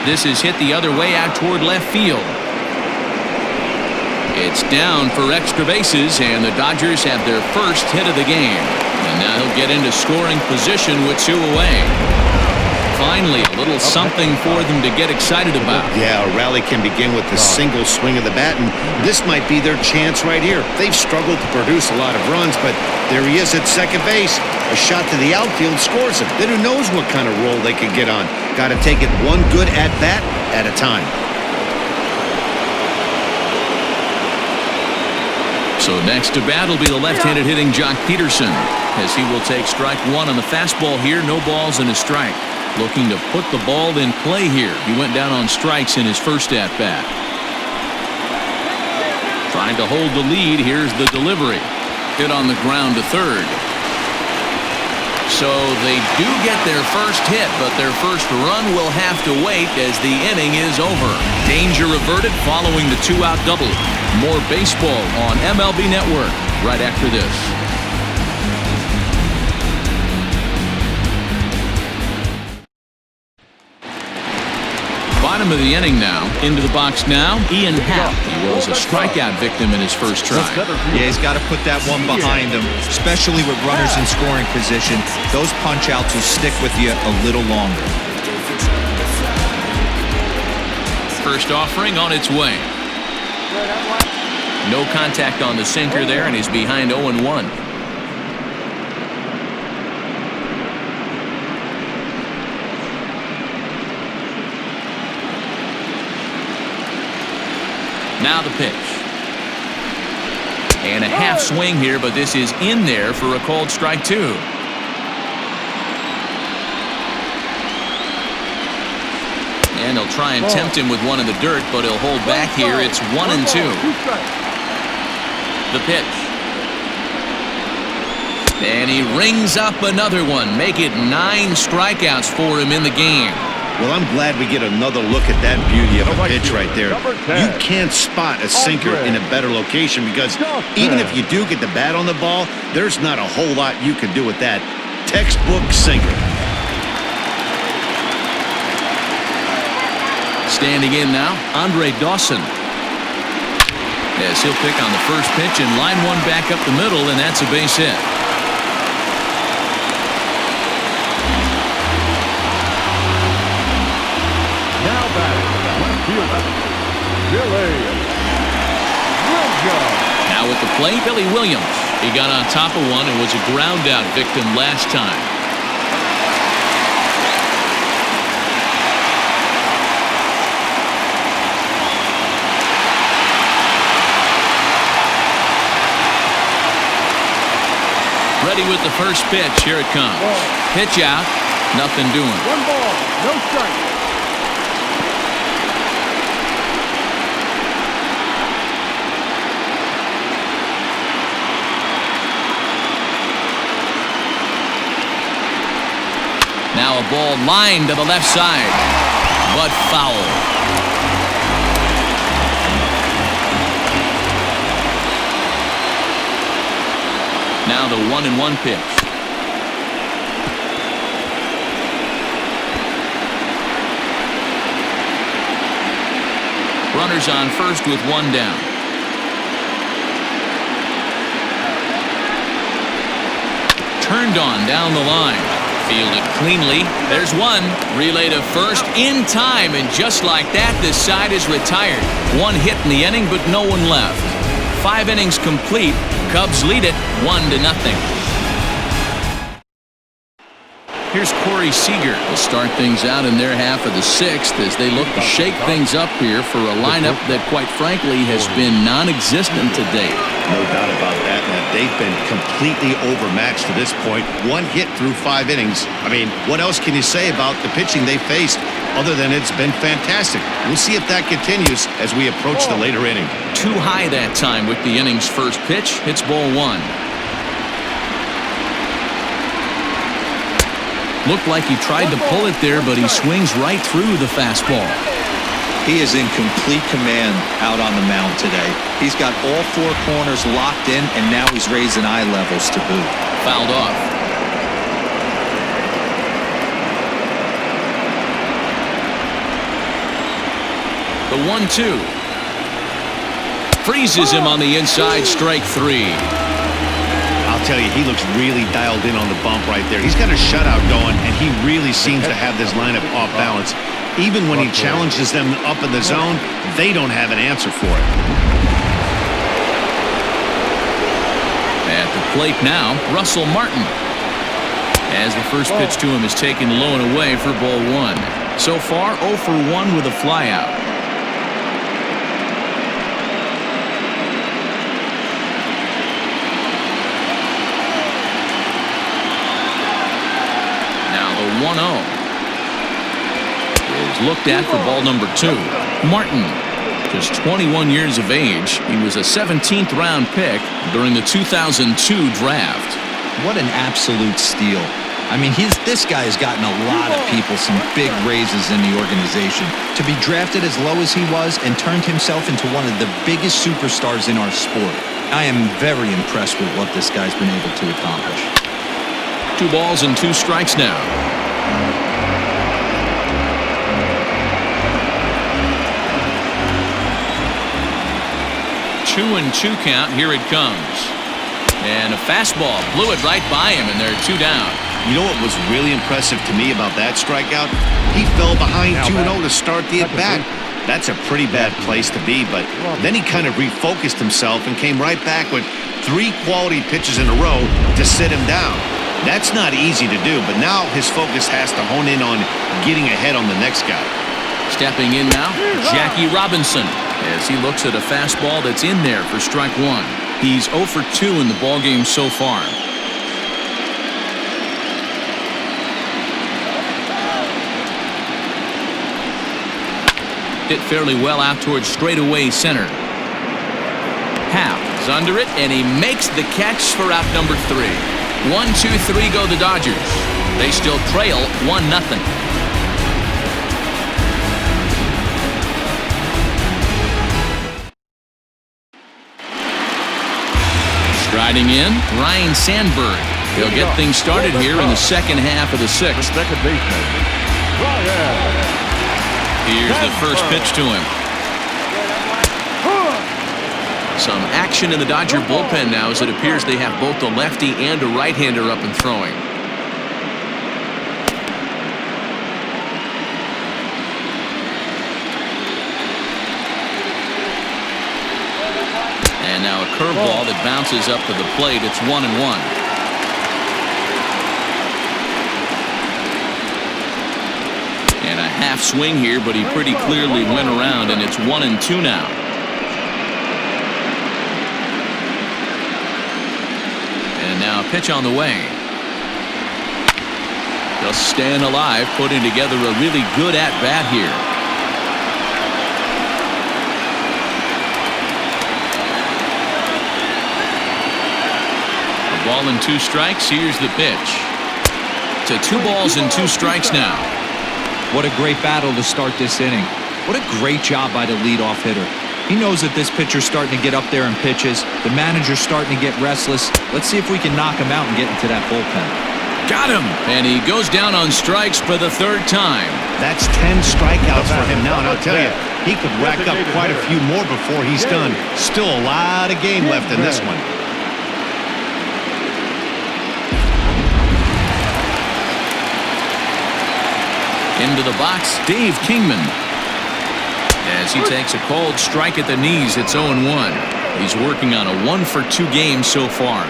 This is hit the other way out toward left field. It's down for extra bases, and the Dodgers have their first hit of the game. And now he'll get into scoring position with 2 away. Finally, a little something for them to get excited about. Yeah, a rally can begin with the single swing of the bat, and this might be their chance right here. They've struggled to produce a lot of runs, but there he is at second base. A shot to the outfield scores him. Then who knows what kind of roll they could get on. Got to take it one good at-bat at a time. So next to bat will be the left-handed hitting Jock Peterson, as he will take strike 1 on the fastball here. No balls and a strike. Looking to put the ball in play here. He went down on strikes in his first at-bat. Trying to hold the lead. Here's the delivery. Hit on the ground to third. So they do get their first hit, but their first run will have to wait as the inning is over. Danger averted following the 2-out double. More baseball on MLB Network right after this. Bottom of the inning now. Into the box now, Ian Happ. He was a strikeout victim in his first try. Yeah, he's got to put that one behind him, especially with runners in scoring position. Those punch-outs will stick with you a little longer. First offering on its way. No contact on the sinker there, and he's behind 0-1. Now the pitch. And a half swing here, but this is in there for a called strike 2. And he'll try and tempt him with one in the dirt, but he'll hold back here. It's 1-2. The pitch. And he rings up another one. Make it 9 strikeouts for him in the game. Well, I'm glad we get another look at that beauty of a pitch right there. You can't spot a sinker in a better location because even if you do get the bat on the ball, there's not a whole lot you can do with that. Textbook sinker. Standing in now, Andre Dawson. Yes, he'll pick on the first pitch and line one back up the middle, and that's a base hit. Now batting, left fielder, Billy Williams. Now with the play, Billy Williams. He got on top of one and was a ground out victim last time. Ready with the first pitch. Here it comes. Pitch out. Nothing doing. 1 ball, no strike. Now a ball lined to the left side, but foul. Now the 1-1 pitch. Runners on first with 1 down. Turned on down the line. Fielded cleanly. There's one. Relay to first in time, and just like that, this side is retired. 1 hit in the inning, but no one left. 5 innings complete. Cubs lead it 1-0. Here's Corey Seager. They'll start things out in their half of the sixth as they look to shake things up here for a lineup that, quite frankly, has been non-existent to date. No doubt about that, Matt. They've been completely overmatched to this point. One hit through 5 innings. I mean, what else can you say about the pitching they faced other than it's been fantastic? We'll see if that continues as we approach the later inning. Too high that time with the inning's first pitch. Hits ball 1. Looked like he tried to pull it there, but he swings right through the fastball. He is in complete command out on the mound today. He's got all 4 corners locked in, and now he's raising eye levels to boot. Fouled off. The 1-2. Freezes him on the inside, strike 3. I'll tell you, he looks really dialed in on the bump right there. He's got a shutout going, and he really seems to have this lineup off balance. Even when he challenges them up in the zone, they don't have an answer for it. At the plate now, Russell Martin. As the first pitch to him is taken low and away for ball 1. So far, 0 for 1 with a flyout. Now the 1-0 is looked at for ball number 2. Martin, just 21 years of age. He was a 17th round pick during the 2002 draft. What an absolute steal. I mean, this guy has gotten a lot of people some big raises in the organization. To be drafted as low as he was and turned himself into one of the biggest superstars in our sport. I am very impressed with what this guy's been able to accomplish. 2 balls and 2 strikes now. 2-2 count. Here it comes. And a fastball blew it right by him, and they're 2 down. You know what was really impressive to me about that strikeout? He fell behind 2-0 to start the at-bat. That's a pretty bad place to be, but then he kind of refocused himself and came right back with 3 quality pitches in a row to sit him down. That's not easy to do, but now his focus has to hone in on getting ahead on the next guy. Stepping in now, Jackie Robinson, as he looks at a fastball that's in there for strike 1. He's 0 for 2 in the ballgame so far. Hit fairly well out towards straightaway center. Happ is under it, and he makes the catch for out number 3. 1-2-3 go the Dodgers. They still trail 1-0. Striding in, Ryan Sandberg. He'll get things started here in the second half of the 6th. Second baseman, Ryan. Here's the first pitch to him. Some action in the Dodger bullpen now as it appears they have both a lefty and a right-hander up and throwing. And now a curveball that bounces up to the plate. It's 1-1. And a half swing here, but he pretty clearly went around, and it's 1-2 now. And now a pitch on the way. Just staying alive, putting together a really good at-bat here. A ball and 2 strikes. Here's the pitch. To 2 balls and 2 strikes now. What a great battle to start this inning. What a great job by the leadoff hitter. He knows that this pitcher's starting to get up there in pitches. The manager's starting to get restless. Let's see if we can knock him out and get into that bullpen. Got him! And he goes down on strikes for the 3rd time. That's 10 strikeouts for him now, and I'll tell you, he could rack up quite a few more before he's done. Still a lot of game left in this one. Into the box, Dave Kingman. As he takes a cold strike at the knees, it's 0-1. He's working on a 1 for 2 game so far.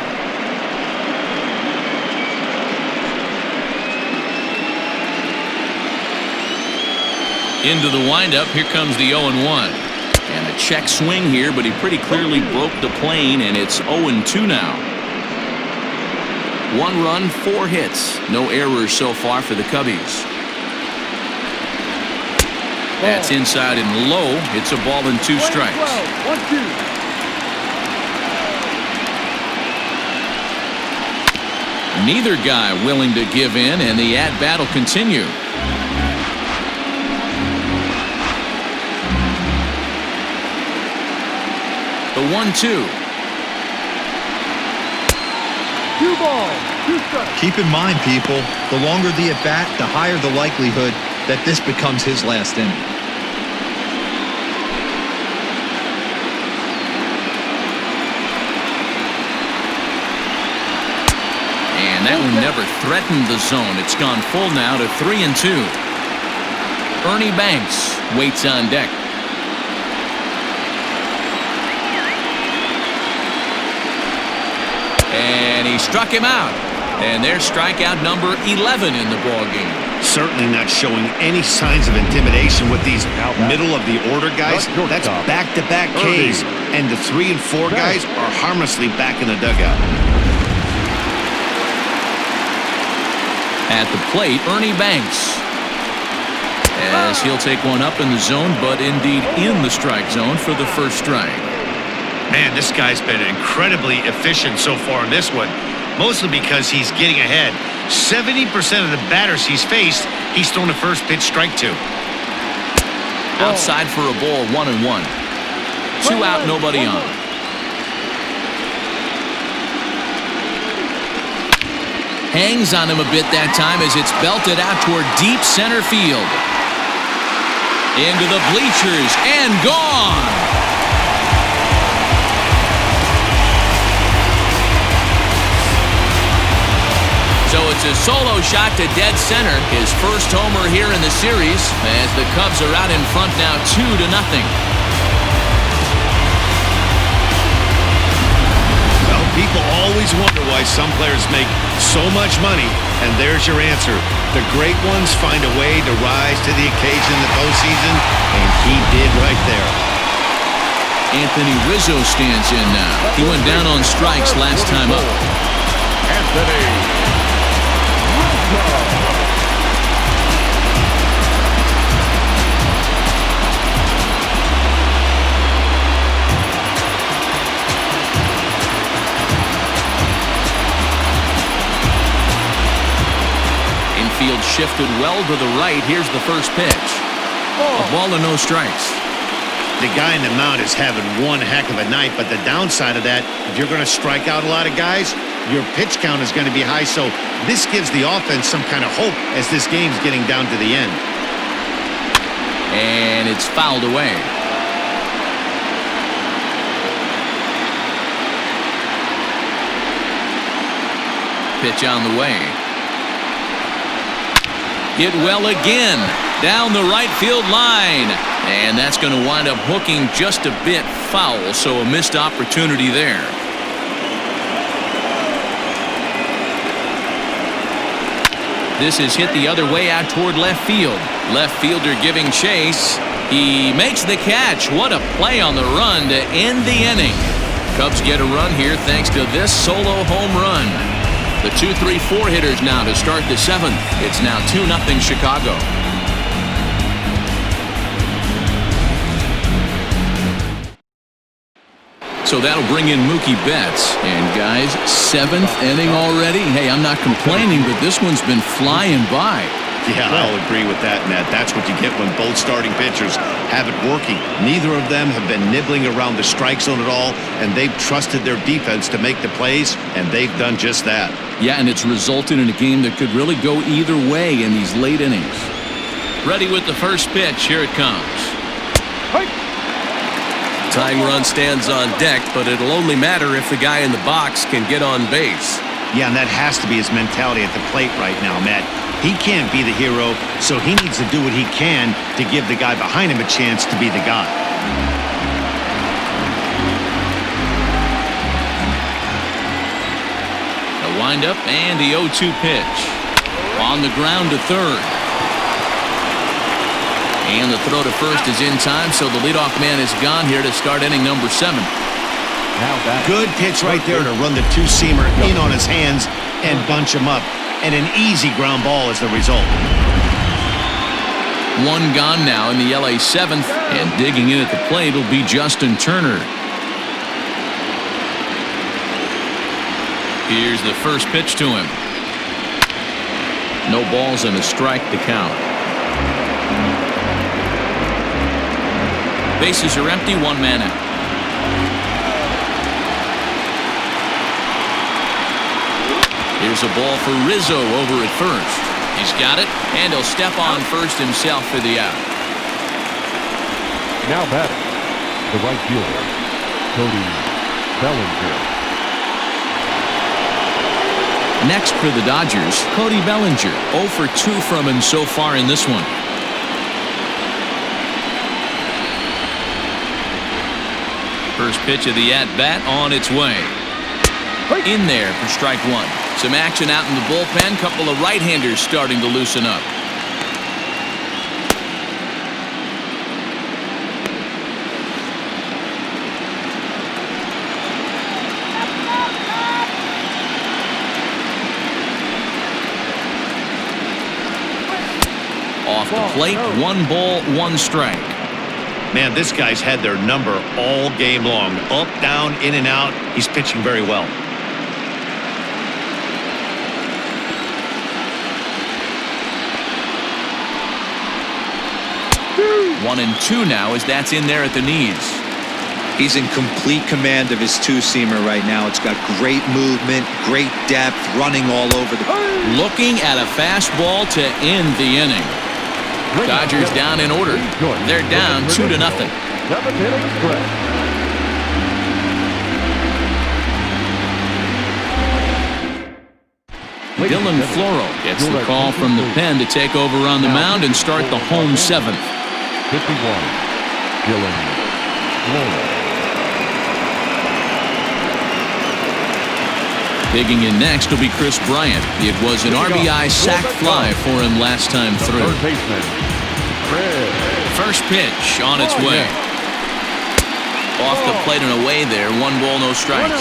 Into the windup, here comes the 0-1. And a check swing here, but he pretty clearly broke the plane, and it's 0-2 now. 1 run, 4 hits. No errors so far for the Cubbies. That's inside and low. It's a ball and 2 strikes. 1-2. Neither guy willing to give in, and the at-bat will continue. The 1-2. 2 balls, 2 strikes. Keep in mind, people, the longer the at-bat, the higher the likelihood that this becomes his last inning. And that one never threatened the zone. It's gone full now to 3-2. Ernie Banks waits on deck. And he struck him out. And there's strikeout number 11 in the ballgame. Certainly not showing any signs of intimidation with these middle-of-the-order guys. That's back-to-back Ks. And the 3 and 4 guys are harmlessly back in the dugout. At the plate, Ernie Banks. As he'll take one up in the zone, but indeed in the strike zone for the first strike. Man, this guy's been incredibly efficient so far in this one, mostly because he's getting ahead. 70% of the batters he's faced, he's thrown a first pitch strike to. Outside for a ball, 1-1. 2 out, nobody on. Hangs on him a bit that time as it's belted out toward deep center field. Into the bleachers and gone. So it's a solo shot to dead center. His first homer here in the series as the Cubs are out in front now 2-0. Well, people always wonder why some players make so much money, and there's your answer. The great ones find a way to rise to the occasion in the postseason, and he did right there. Anthony Rizzo stands in now. He went down on strikes last time up. Anthony. Infield shifted well to the right. Here's the first pitch. A ball and no strikes. The guy in the mound is having one heck of a night, but the downside of that, if you're going to strike out a lot of guys, your pitch count is going to be high, so this gives the offense some kind of hope as this game's getting down to the end. And it's fouled away. Pitch on the way. Hit well again. Down the right field line. And that's going to wind up hooking just a bit foul, so a missed opportunity there. This is hit the other way out toward left field. Left fielder giving chase. He makes the catch. What a play on the run to end the inning. Cubs get a run here thanks to this solo home run. The 2-3-4 hitters now to start the 7th. It's now 2-0 Chicago. So that'll bring in Mookie Betts. And guys, 7th inning already. Hey, I'm not complaining, but this one's been flying by. Yeah, I'll agree with that, Nat. That's what you get when both starting pitchers have it working. Neither of them have been nibbling around the strike zone at all, and they've trusted their defense to make the plays, and they've done just that. Yeah, and it's resulted in a game that could really go either way in these late innings. Ready with the first pitch. Here it comes. Tying run stands on deck, but it'll only matter if the guy in the box can get on base. Yeah, and that has to be his mentality at the plate right now, Matt. He can't be the hero, so he needs to do what he can to give the guy behind him a chance to be the guy. The windup and the 0-2 pitch. On the ground to third. And the throw to first is in time, so the leadoff man is gone here to start inning number 7. Now back. Good pitch right there to run the two-seamer in on his hands and bunch him up. And an easy ground ball is the result. One gone now in the LA 7th, and digging in at the plate will be Justin Turner. Here's the first pitch to him. No balls and a strike to count. Bases are empty, one man out. Here's a ball for Rizzo over at first. He's got it, and he'll step on first himself for the out. Now batting, the right fielder, Cody Bellinger. Next for the Dodgers, Cody Bellinger. 0 for 2 from him so far in this one. First pitch of the at-bat on its way. In there for strike 1. Some action out in the bullpen. Couple of right-handers starting to loosen up. Off the plate, 1 ball, 1 strike. Man, this guy's had their number all game long. Up, down, in and out. He's pitching very well. 1-2 now as that's in there at the knees. He's in complete command of his two-seamer right now. It's got great movement, great depth, running all over the... Looking at a fastball to end the inning. Dodgers down in order. They're down 2-0. 7th inning stretch. Dylan Floro gets the call from the pen to take over on the mound and start the home 7th. 51, Dylan Floro. Digging in next will be Chris Bryant. It was an RBI sac fly for him last time through. Third baseman, Chris. First pitch on its way. Off the plate and away there. 1 ball, no strikes.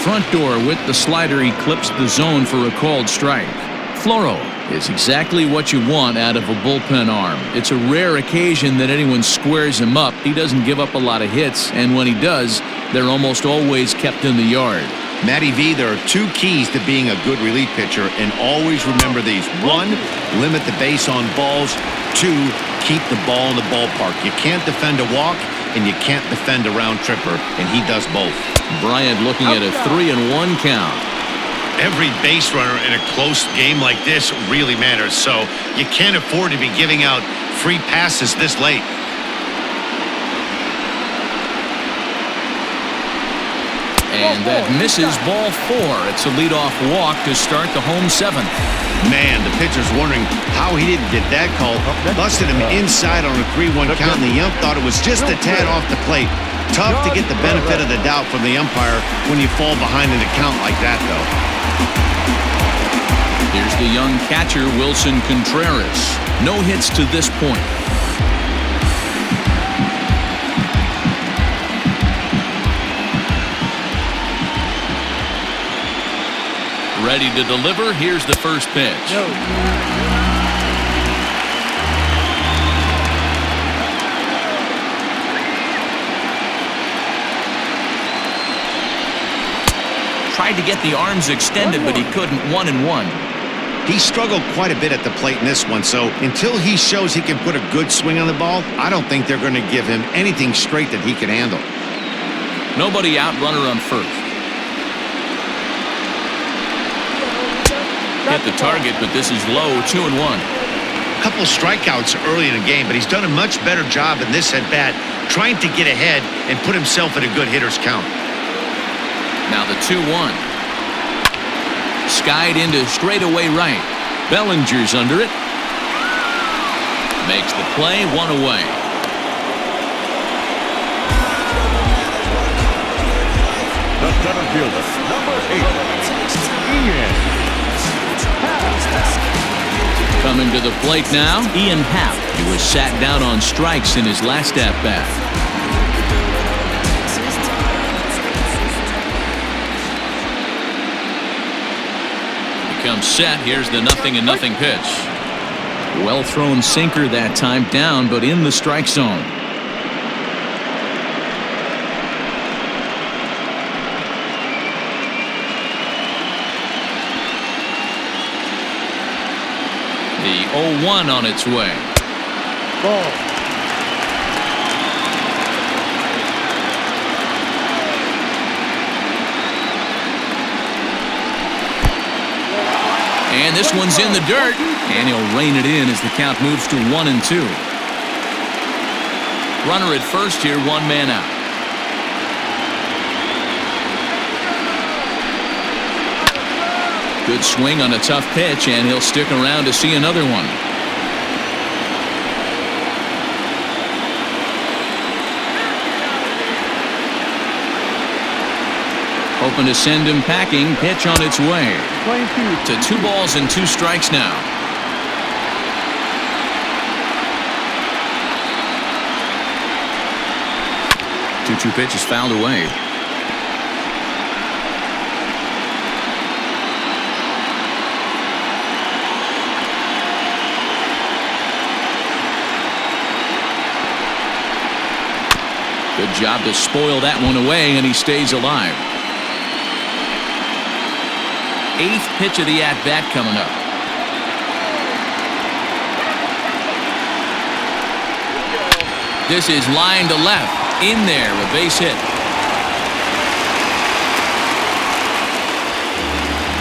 Front door with the slider eclipsed the zone for a called strike. Floro is exactly what you want out of a bullpen arm. It's a rare occasion that anyone squares him up. He doesn't give up a lot of hits, and when he does, they're almost always kept in the yard. Matty V, there are 2 keys to being a good relief pitcher, and always remember these. 1, limit the base on balls. 2, keep the ball in the ballpark. You can't defend a walk, and you can't defend a round tripper, and he does both. Bryant looking at a 3-1 count. Every base runner in a close game like this really matters, so you can't afford to be giving out free passes this late. And that misses ball 4. It's a leadoff walk to start the home 7th. Man, the pitcher's wondering how he didn't get that call. Busted him inside on a 3-1 count, and the ump thought it was just a tad off the plate. Tough to get the benefit of the doubt from the umpire when you fall behind in a count like that, though. Here's the young catcher, Wilson Contreras. No hits to this point. Ready to deliver. Here's the first pitch. Tried to get the arms extended, but he couldn't. 1-1. He struggled quite a bit at the plate in this one, so until he shows he can put a good swing on the ball, I don't think they're going to give him anything straight that he can handle. Nobody out, runner on first. Hit the target, but this is low. 2-1. A couple strikeouts early in the game, but he's done a much better job in this at-bat trying to get ahead and put himself in a good hitter's count. Now the 2-1. Skied into straightaway right. Bellinger's under it. Makes the play, 1 away. The center fielder, number 8, Coming to the plate now, Ian Happ. He was sat down on strikes in his last at-bat. Comes set. Here's the 0-0 pitch. Well thrown sinker that time, down but in the strike zone. The 0-1 on its way. Ball. And this one's in the dirt, and he'll rein it in as the count moves to 1-2. Runner at first here, one man out. Good swing on a tough pitch, and he'll stick around to see another one. Hoping to send him packing. Pitch on its way. To 2 balls and 2 strikes now. The 2-2 pitch is fouled away. Good job to spoil that one away, and he stays alive. 8th pitch of the at-bat coming up. This is line to left. In there, a base hit.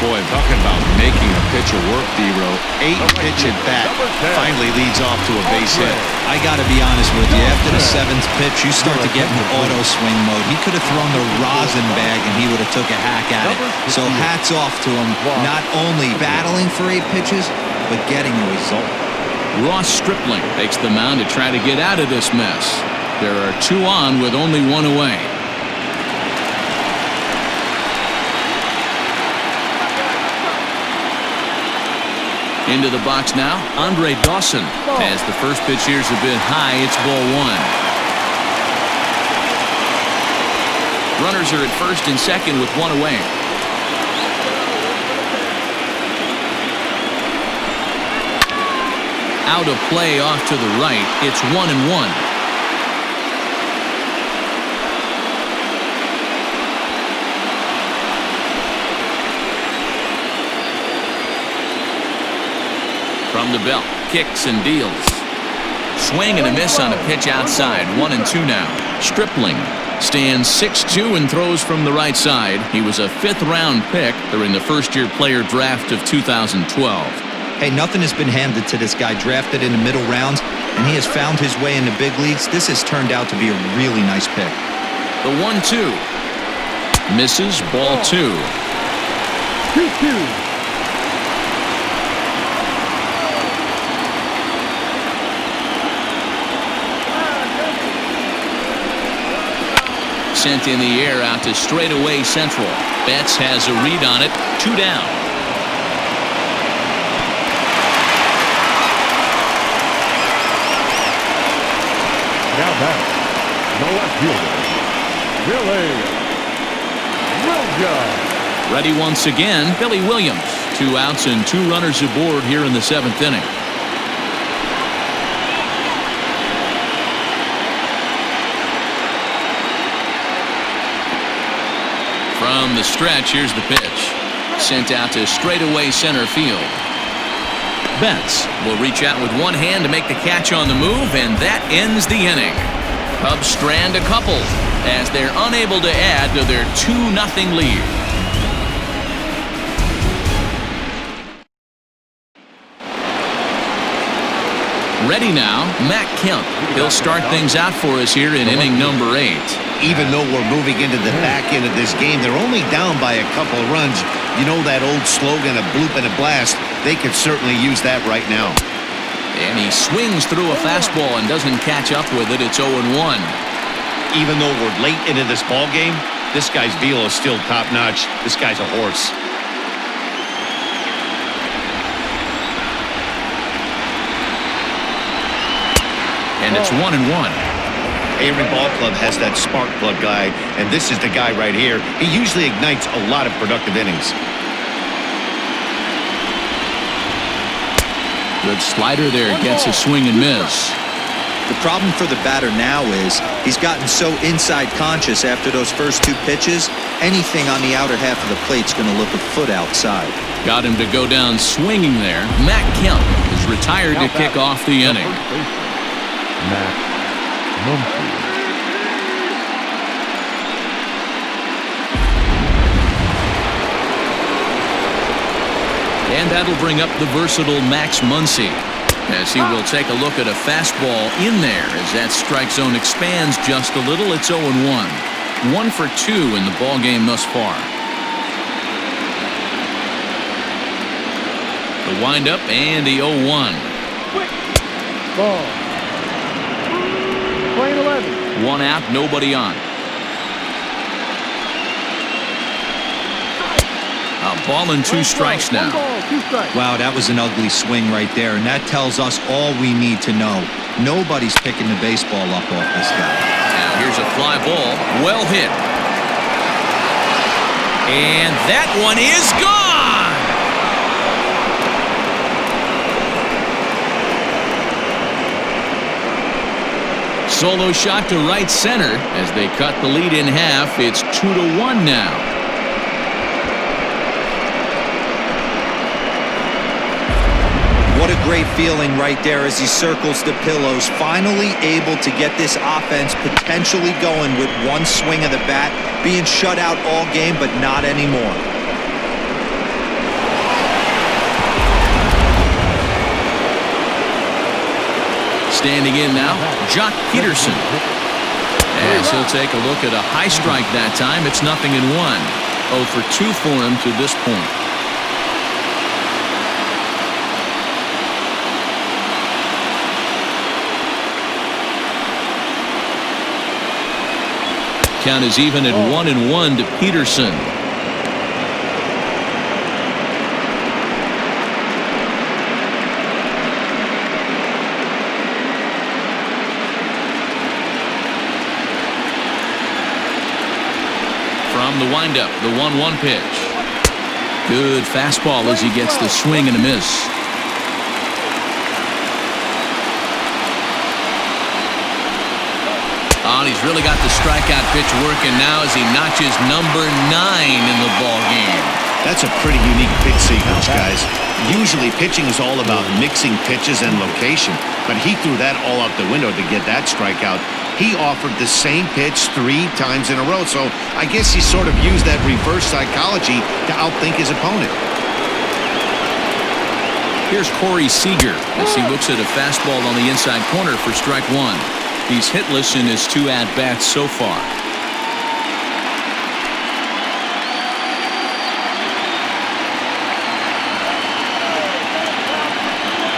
Boy, talking about making a pitcher work, D-Row. 8th pitch at bat finally leads off to a base hit. I got to be honest with you. After the 7th pitch, you start to get in auto swing mode. He could have thrown the rosin bag and he would have took a hack at it. So hats off to him. Not only battling for 8 pitches, but getting a result. Ross Stripling takes the mound to try to get out of this mess. There are 2 on with only 1 away. Into the box now, Andre Dawson. As the first pitch here's a bit high, it's ball 1. Runners are at first and second with 1 away. Out of play off to the right. It's 1-1. From the belt, kicks and deals. Swing and a miss on a pitch outside. 1-2 now. Stripling stands 6'2" and throws from the right side. He was a 5th-round pick during the first-year player draft of 2012. Hey, nothing has been handed to this guy. Drafted in the middle rounds, and he has found his way in the big leagues. This has turned out to be a really nice pick. The 1-2. Misses, ball 2. 2-2. Sent in the air out to straightaway central. Betts has a read on it. 2 down. Now back, the left fielder, Williams. Ready once again, Billy Williams. 2 outs and 2 runners aboard here in the 7th inning. From the stretch, here's the pitch. Sent out to straightaway center field. Betts will reach out with one hand to make the catch on the move, and that ends the inning. Cubs strand a couple as they're unable to add to their 2-0 lead. Ready now, Matt Kemp. He'll start things out for us here in inning number 8. Even though we're moving into the back end of this game, they're only down by a couple of runs. You know that old slogan, a bloop and a blast? They could certainly use that right now. And he swings through a fastball and doesn't catch up with it. It's 0-1. Even though we're late into this ball game, this guy's velo is still top-notch. This guy's a horse. And it's 1-1. Every ball club has that spark plug guy, and this is the guy right here. He usually ignites a lot of productive innings. Good slider there, gets a swing and miss. The problem for the batter now is he's gotten so inside conscious after those first two pitches, anything on the outer half of the plate's going to look a foot outside. Got him to go down swinging there. Matt Kemp is retired to kick off the inning. Matt Muncy. And that'll bring up the versatile Max Muncy, as he will take a look at a fastball in there as that strike zone expands just a little. It's 0-1. 1 for 2 in the ball game thus far. The windup and the 0-1. Ball. Playing 11. 1 out, nobody on. A ball and 2 strikes now. Wow, that was an ugly swing right there, and that tells us all we need to know. Nobody's picking the baseball up off this guy. Now here's a fly ball, well hit. And that one is gone! Solo shot to right center as they cut the lead in half. It's 2-1 now. What a great feeling right there as he circles the pillows, finally able to get this offense potentially going with one swing of the bat, being shut out all game, but not anymore. Standing in now, Jock Peterson. As he'll take a look at a high strike that time, it's 0-1. 0 for 2 for him to this point. Count is even at 1-1 to Peterson. From the windup, the 1-1 pitch. Good fastball as he gets the swing and a miss. Oh, he's really got the strikeout pitch working now as he notches number 9 in the ball game. That's a pretty unique pitch sequence, guys. Usually pitching is all about mixing pitches and location, but he threw that all out the window to get that strikeout. He offered the same pitch 3 times in a row, so I guess he sort of used that reverse psychology to outthink his opponent. Here's Corey Seager as he looks at a fastball on the inside corner for strike 1. He's hitless in his 2 at-bats so far.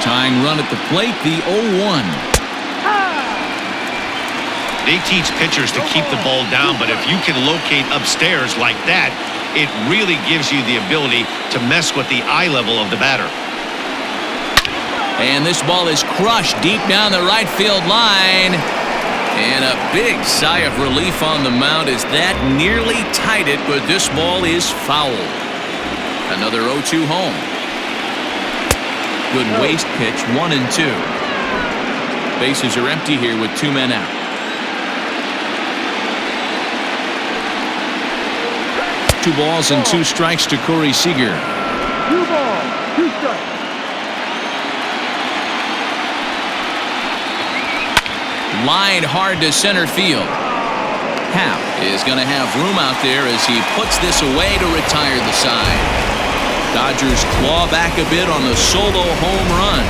Tying run at the plate, the 0-1. They teach pitchers to keep the ball down, but if you can locate upstairs like that, it really gives you the ability to mess with the eye level of the batter. And this ball is crushed deep down the right field line. And a big sigh of relief on the mound as that nearly tied it, but this ball is foul. Another 0-2 home. Good waste pitch, 1-2. Bases are empty here with 2 men out. 2 balls and 2 strikes to Corey Seager. 2 balls, 2 strikes. Lined hard to center field. Happ is going to have room out there as he puts this away to retire the side. Dodgers claw back a bit on the solo home run.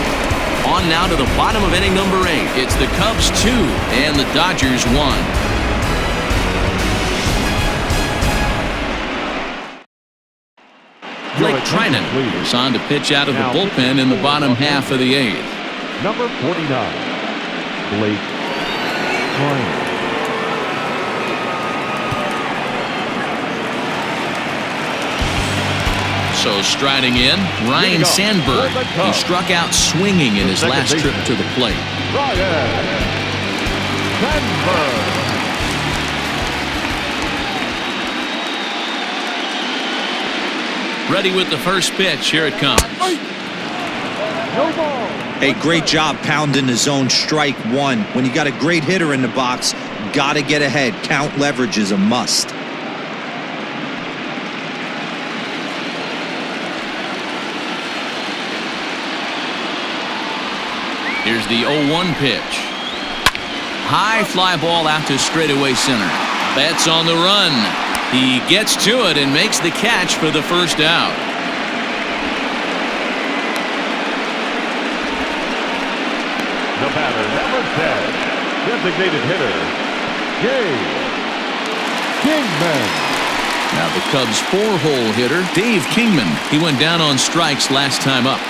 On now to the bottom of inning number 8. It's the Cubs 2 and the Dodgers 1. Blake Trinan is on to pitch out of the bullpen in the bottom half of the 8th. Number 49, Blake Trinan. So striding in, Ryan Sandberg, who struck out swinging in his last trip to the plate. Denver. Ready with the first pitch. Here it comes. No ball. Hey, great job pounding the zone. Strike one. When you got a great hitter in the box, got to get ahead. Count leverage is a must. Here's the 0-1 pitch. High fly ball out to straightaway center. Betts on the run. He gets to it and makes the catch for the first out. The batter, number 10, designated hitter, Dave Kingman. Now the Cubs' 4-hole hitter, Dave Kingman. He went down on strikes last time up.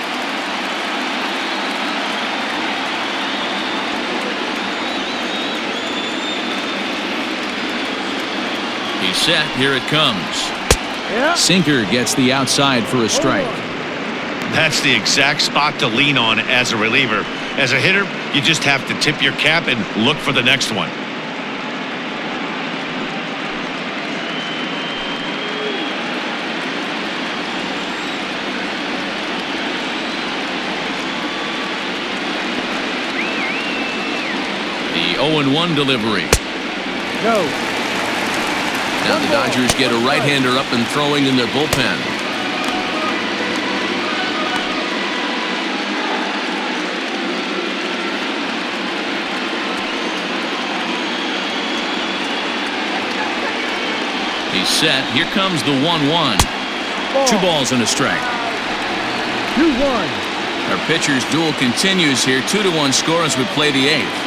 He's set. Here it comes. Sinker gets the outside for a strike. That's the exact spot to lean on as a reliever. As a hitter, you just have to tip your cap and look for the next one. The 0-1 delivery. No. Now the Dodgers get a right-hander up and throwing in their bullpen. He's set. Here comes the 1-1. 2 balls and a strike. 2-1. Our pitcher's duel continues here. 2-1 score as we play the 8th.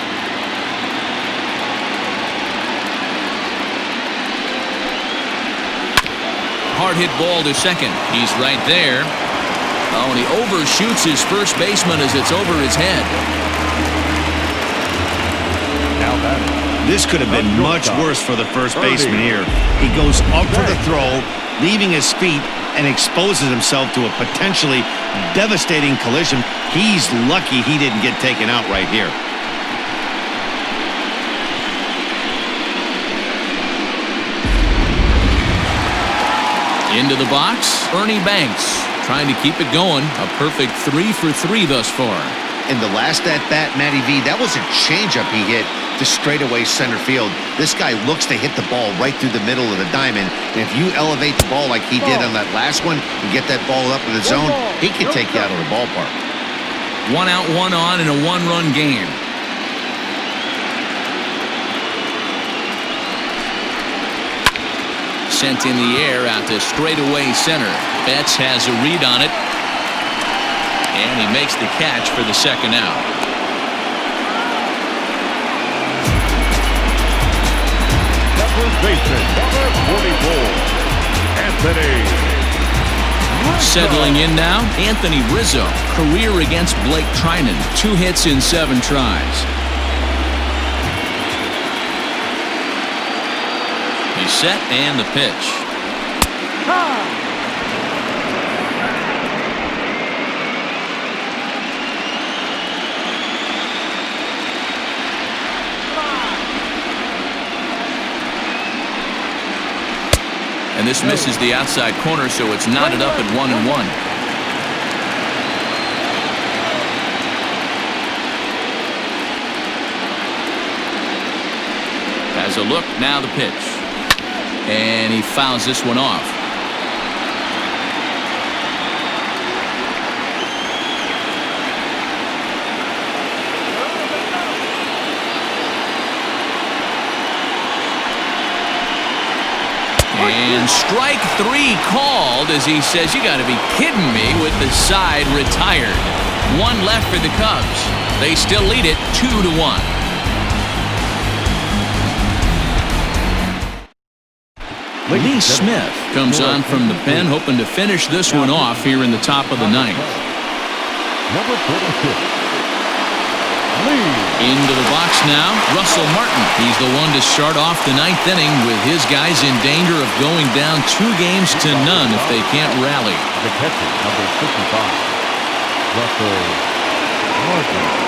Hard hit ball to second. He's right there. Oh, and he overshoots his first baseman as it's over his head. Now batting. This could have been much worse for the first baseman here. He goes up for the throw, leaving his feet, and exposes himself to a potentially devastating collision. He's lucky he didn't get taken out right here. Into the box, Ernie Banks trying to keep it going. A perfect 3 for 3 thus far. In the last at-bat, Matty V, that was a changeup he hit to straightaway center field. This guy looks to hit the ball right through the middle of the diamond. And if you elevate the ball like he did on that last one and get that ball up in the zone, he can take you out of the ballpark. 1 out, 1 on in a 1-run game. Sent in the air out to straightaway center. Betts has a read on it. And he makes the catch for the second out. The first baseman, number 44, Anthony Rizzo. Settling in now, Anthony Rizzo. Career against Blake Trinan. 2 hits in 7 tries. He's set and the pitch. And this misses the outside corner, so it's knotted up at 1-1. Has a look, now the pitch. And he fouls this one off. And strike 3 called as he says, you got to be kidding me, with the side retired. 1 left for the Cubs. They still lead it 2-1. Lee Smith comes on from the pen, hoping to finish this one off here in the top of the 9th. Number 46, Lee. Into the box now, Russell Martin. He's the one to start off the 9th inning with his guys in danger of going down 2 games to none if they can't rally. The catcher, number 55, Russell Martin.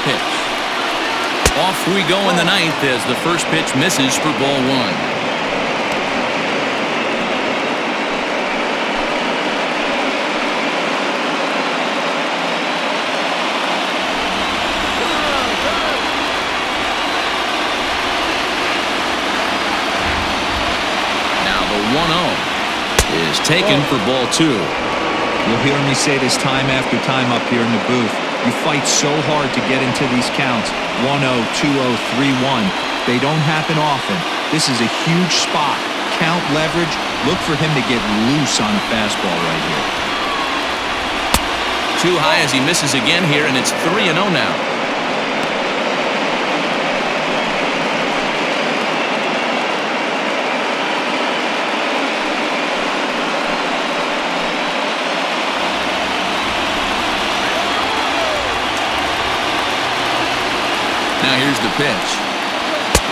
pitch. Off we go in the ninth as the first pitch misses for ball one. Now the 1-0 is taken for ball two. You'll hear me say this time after time up here in the booth. You fight so hard to get into these counts. 1-0, 2-0, 3-1. They don't happen often. This is a huge spot. Count leverage. Look for him to get loose on a fastball right here. Too high as he misses again here, and it's 3-0 now. Now here's the pitch.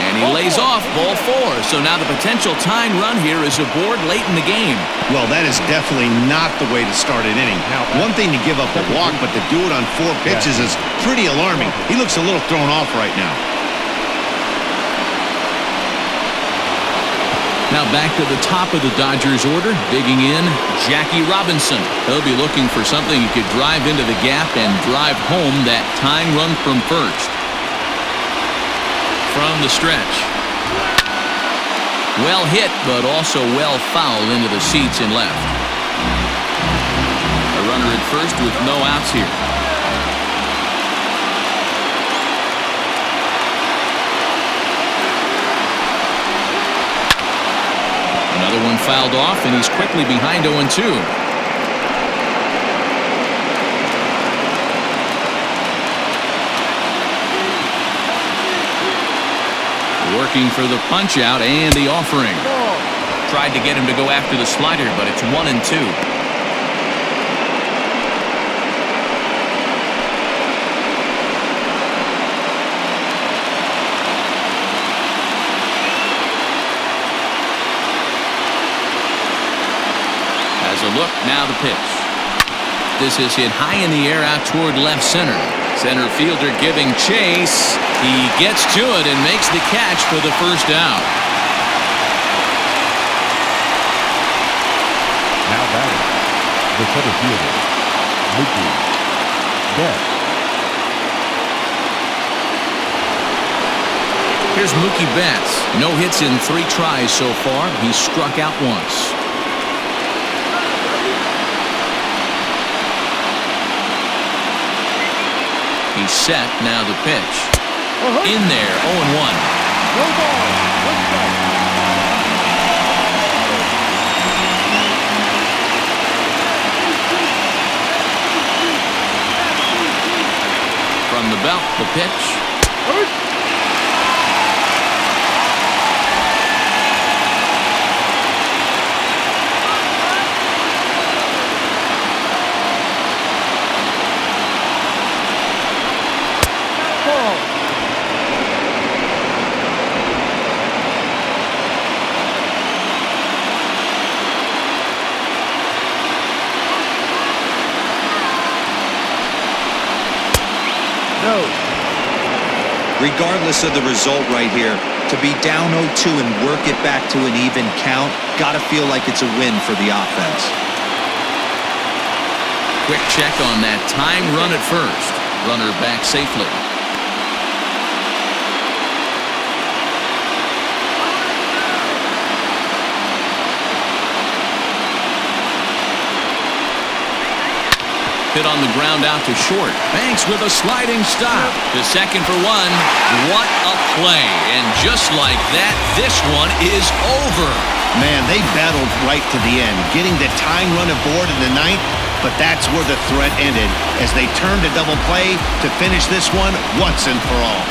And he lays off ball four. So now the potential tying run here is aboard late in the game. Well, that is definitely not the way to start an inning. One thing to give up a walk, but to do it on 4 pitches is pretty alarming. He looks a little thrown off right now. Now back to the top of the Dodgers order. Digging in, Jackie Robinson. He'll be looking for something he could drive into the gap and drive home that tying run from first. From the stretch. Well hit, but also well fouled into the seats in left. A runner at first with no outs here. Another one fouled off, and he's quickly behind 0-2. Working for the punch out and the offering. Tried to get him to go after the slider, but it's 1-2. Has a look, now the pitch. This is hit high in the air out toward left center. Center fielder giving chase. He gets to it and makes the catch for the first out. Now batting, the center fielder, Mookie Betts. Here's Mookie Betts. No hits in 3 tries so far. He's struck out once. He's set, now the pitch. In there, 0-1. No ball. Let's go. From the belt, the pitch. Regardless of the result right here, to be down 0-2 and work it back to an even count, gotta feel like it's a win for the offense. Quick check on that tying run at first. Runner back safely. Hit on the ground out to short. Banks with a sliding stop. To second for one. What a play. And just like that, this one is over. Man, they battled right to the end, getting the tying run aboard in the ninth, but that's where the threat ended as they turned a double play to finish this one once and for all.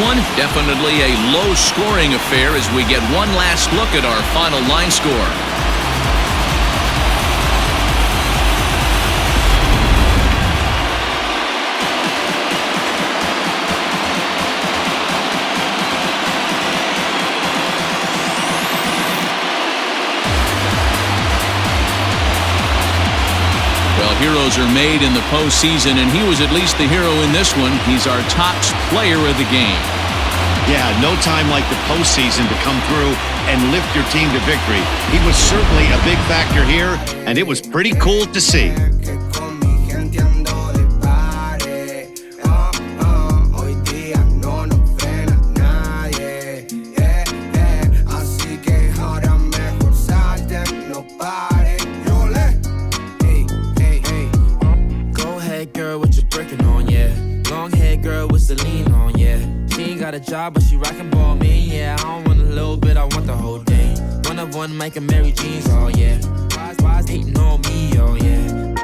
one, definitely a low-scoring affair as we get one last look at our final line score. Well, heroes are made in the postseason, and he was at least the hero in this one. He's our top player of the game. Yeah, no time like the postseason to come through and lift your team to victory. He was certainly a big factor here, and it was pretty cool to see. A job, but she rockin' ball me, yeah. I don't want a little bit, I want the whole thing. One of one making Mary Jeans, oh yeah. Why's hating on me, oh yeah.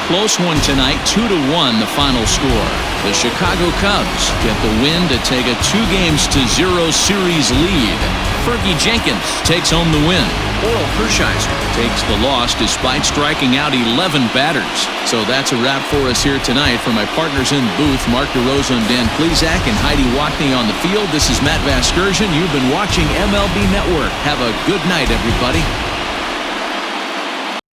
Close one tonight, 2-1 the final score. The Chicago Cubs get the win to take a 2-0 series lead. Fergie Jenkins takes home the win. Oral Hershiser takes the loss despite striking out 11 batters. So that's a wrap for us here tonight. For my partners in the booth, Mark DeRosa and Dan Plezak, and Heidi Watney on the field, this is Matt Vasgersian. You've been watching MLB Network. Have a good night, everybody.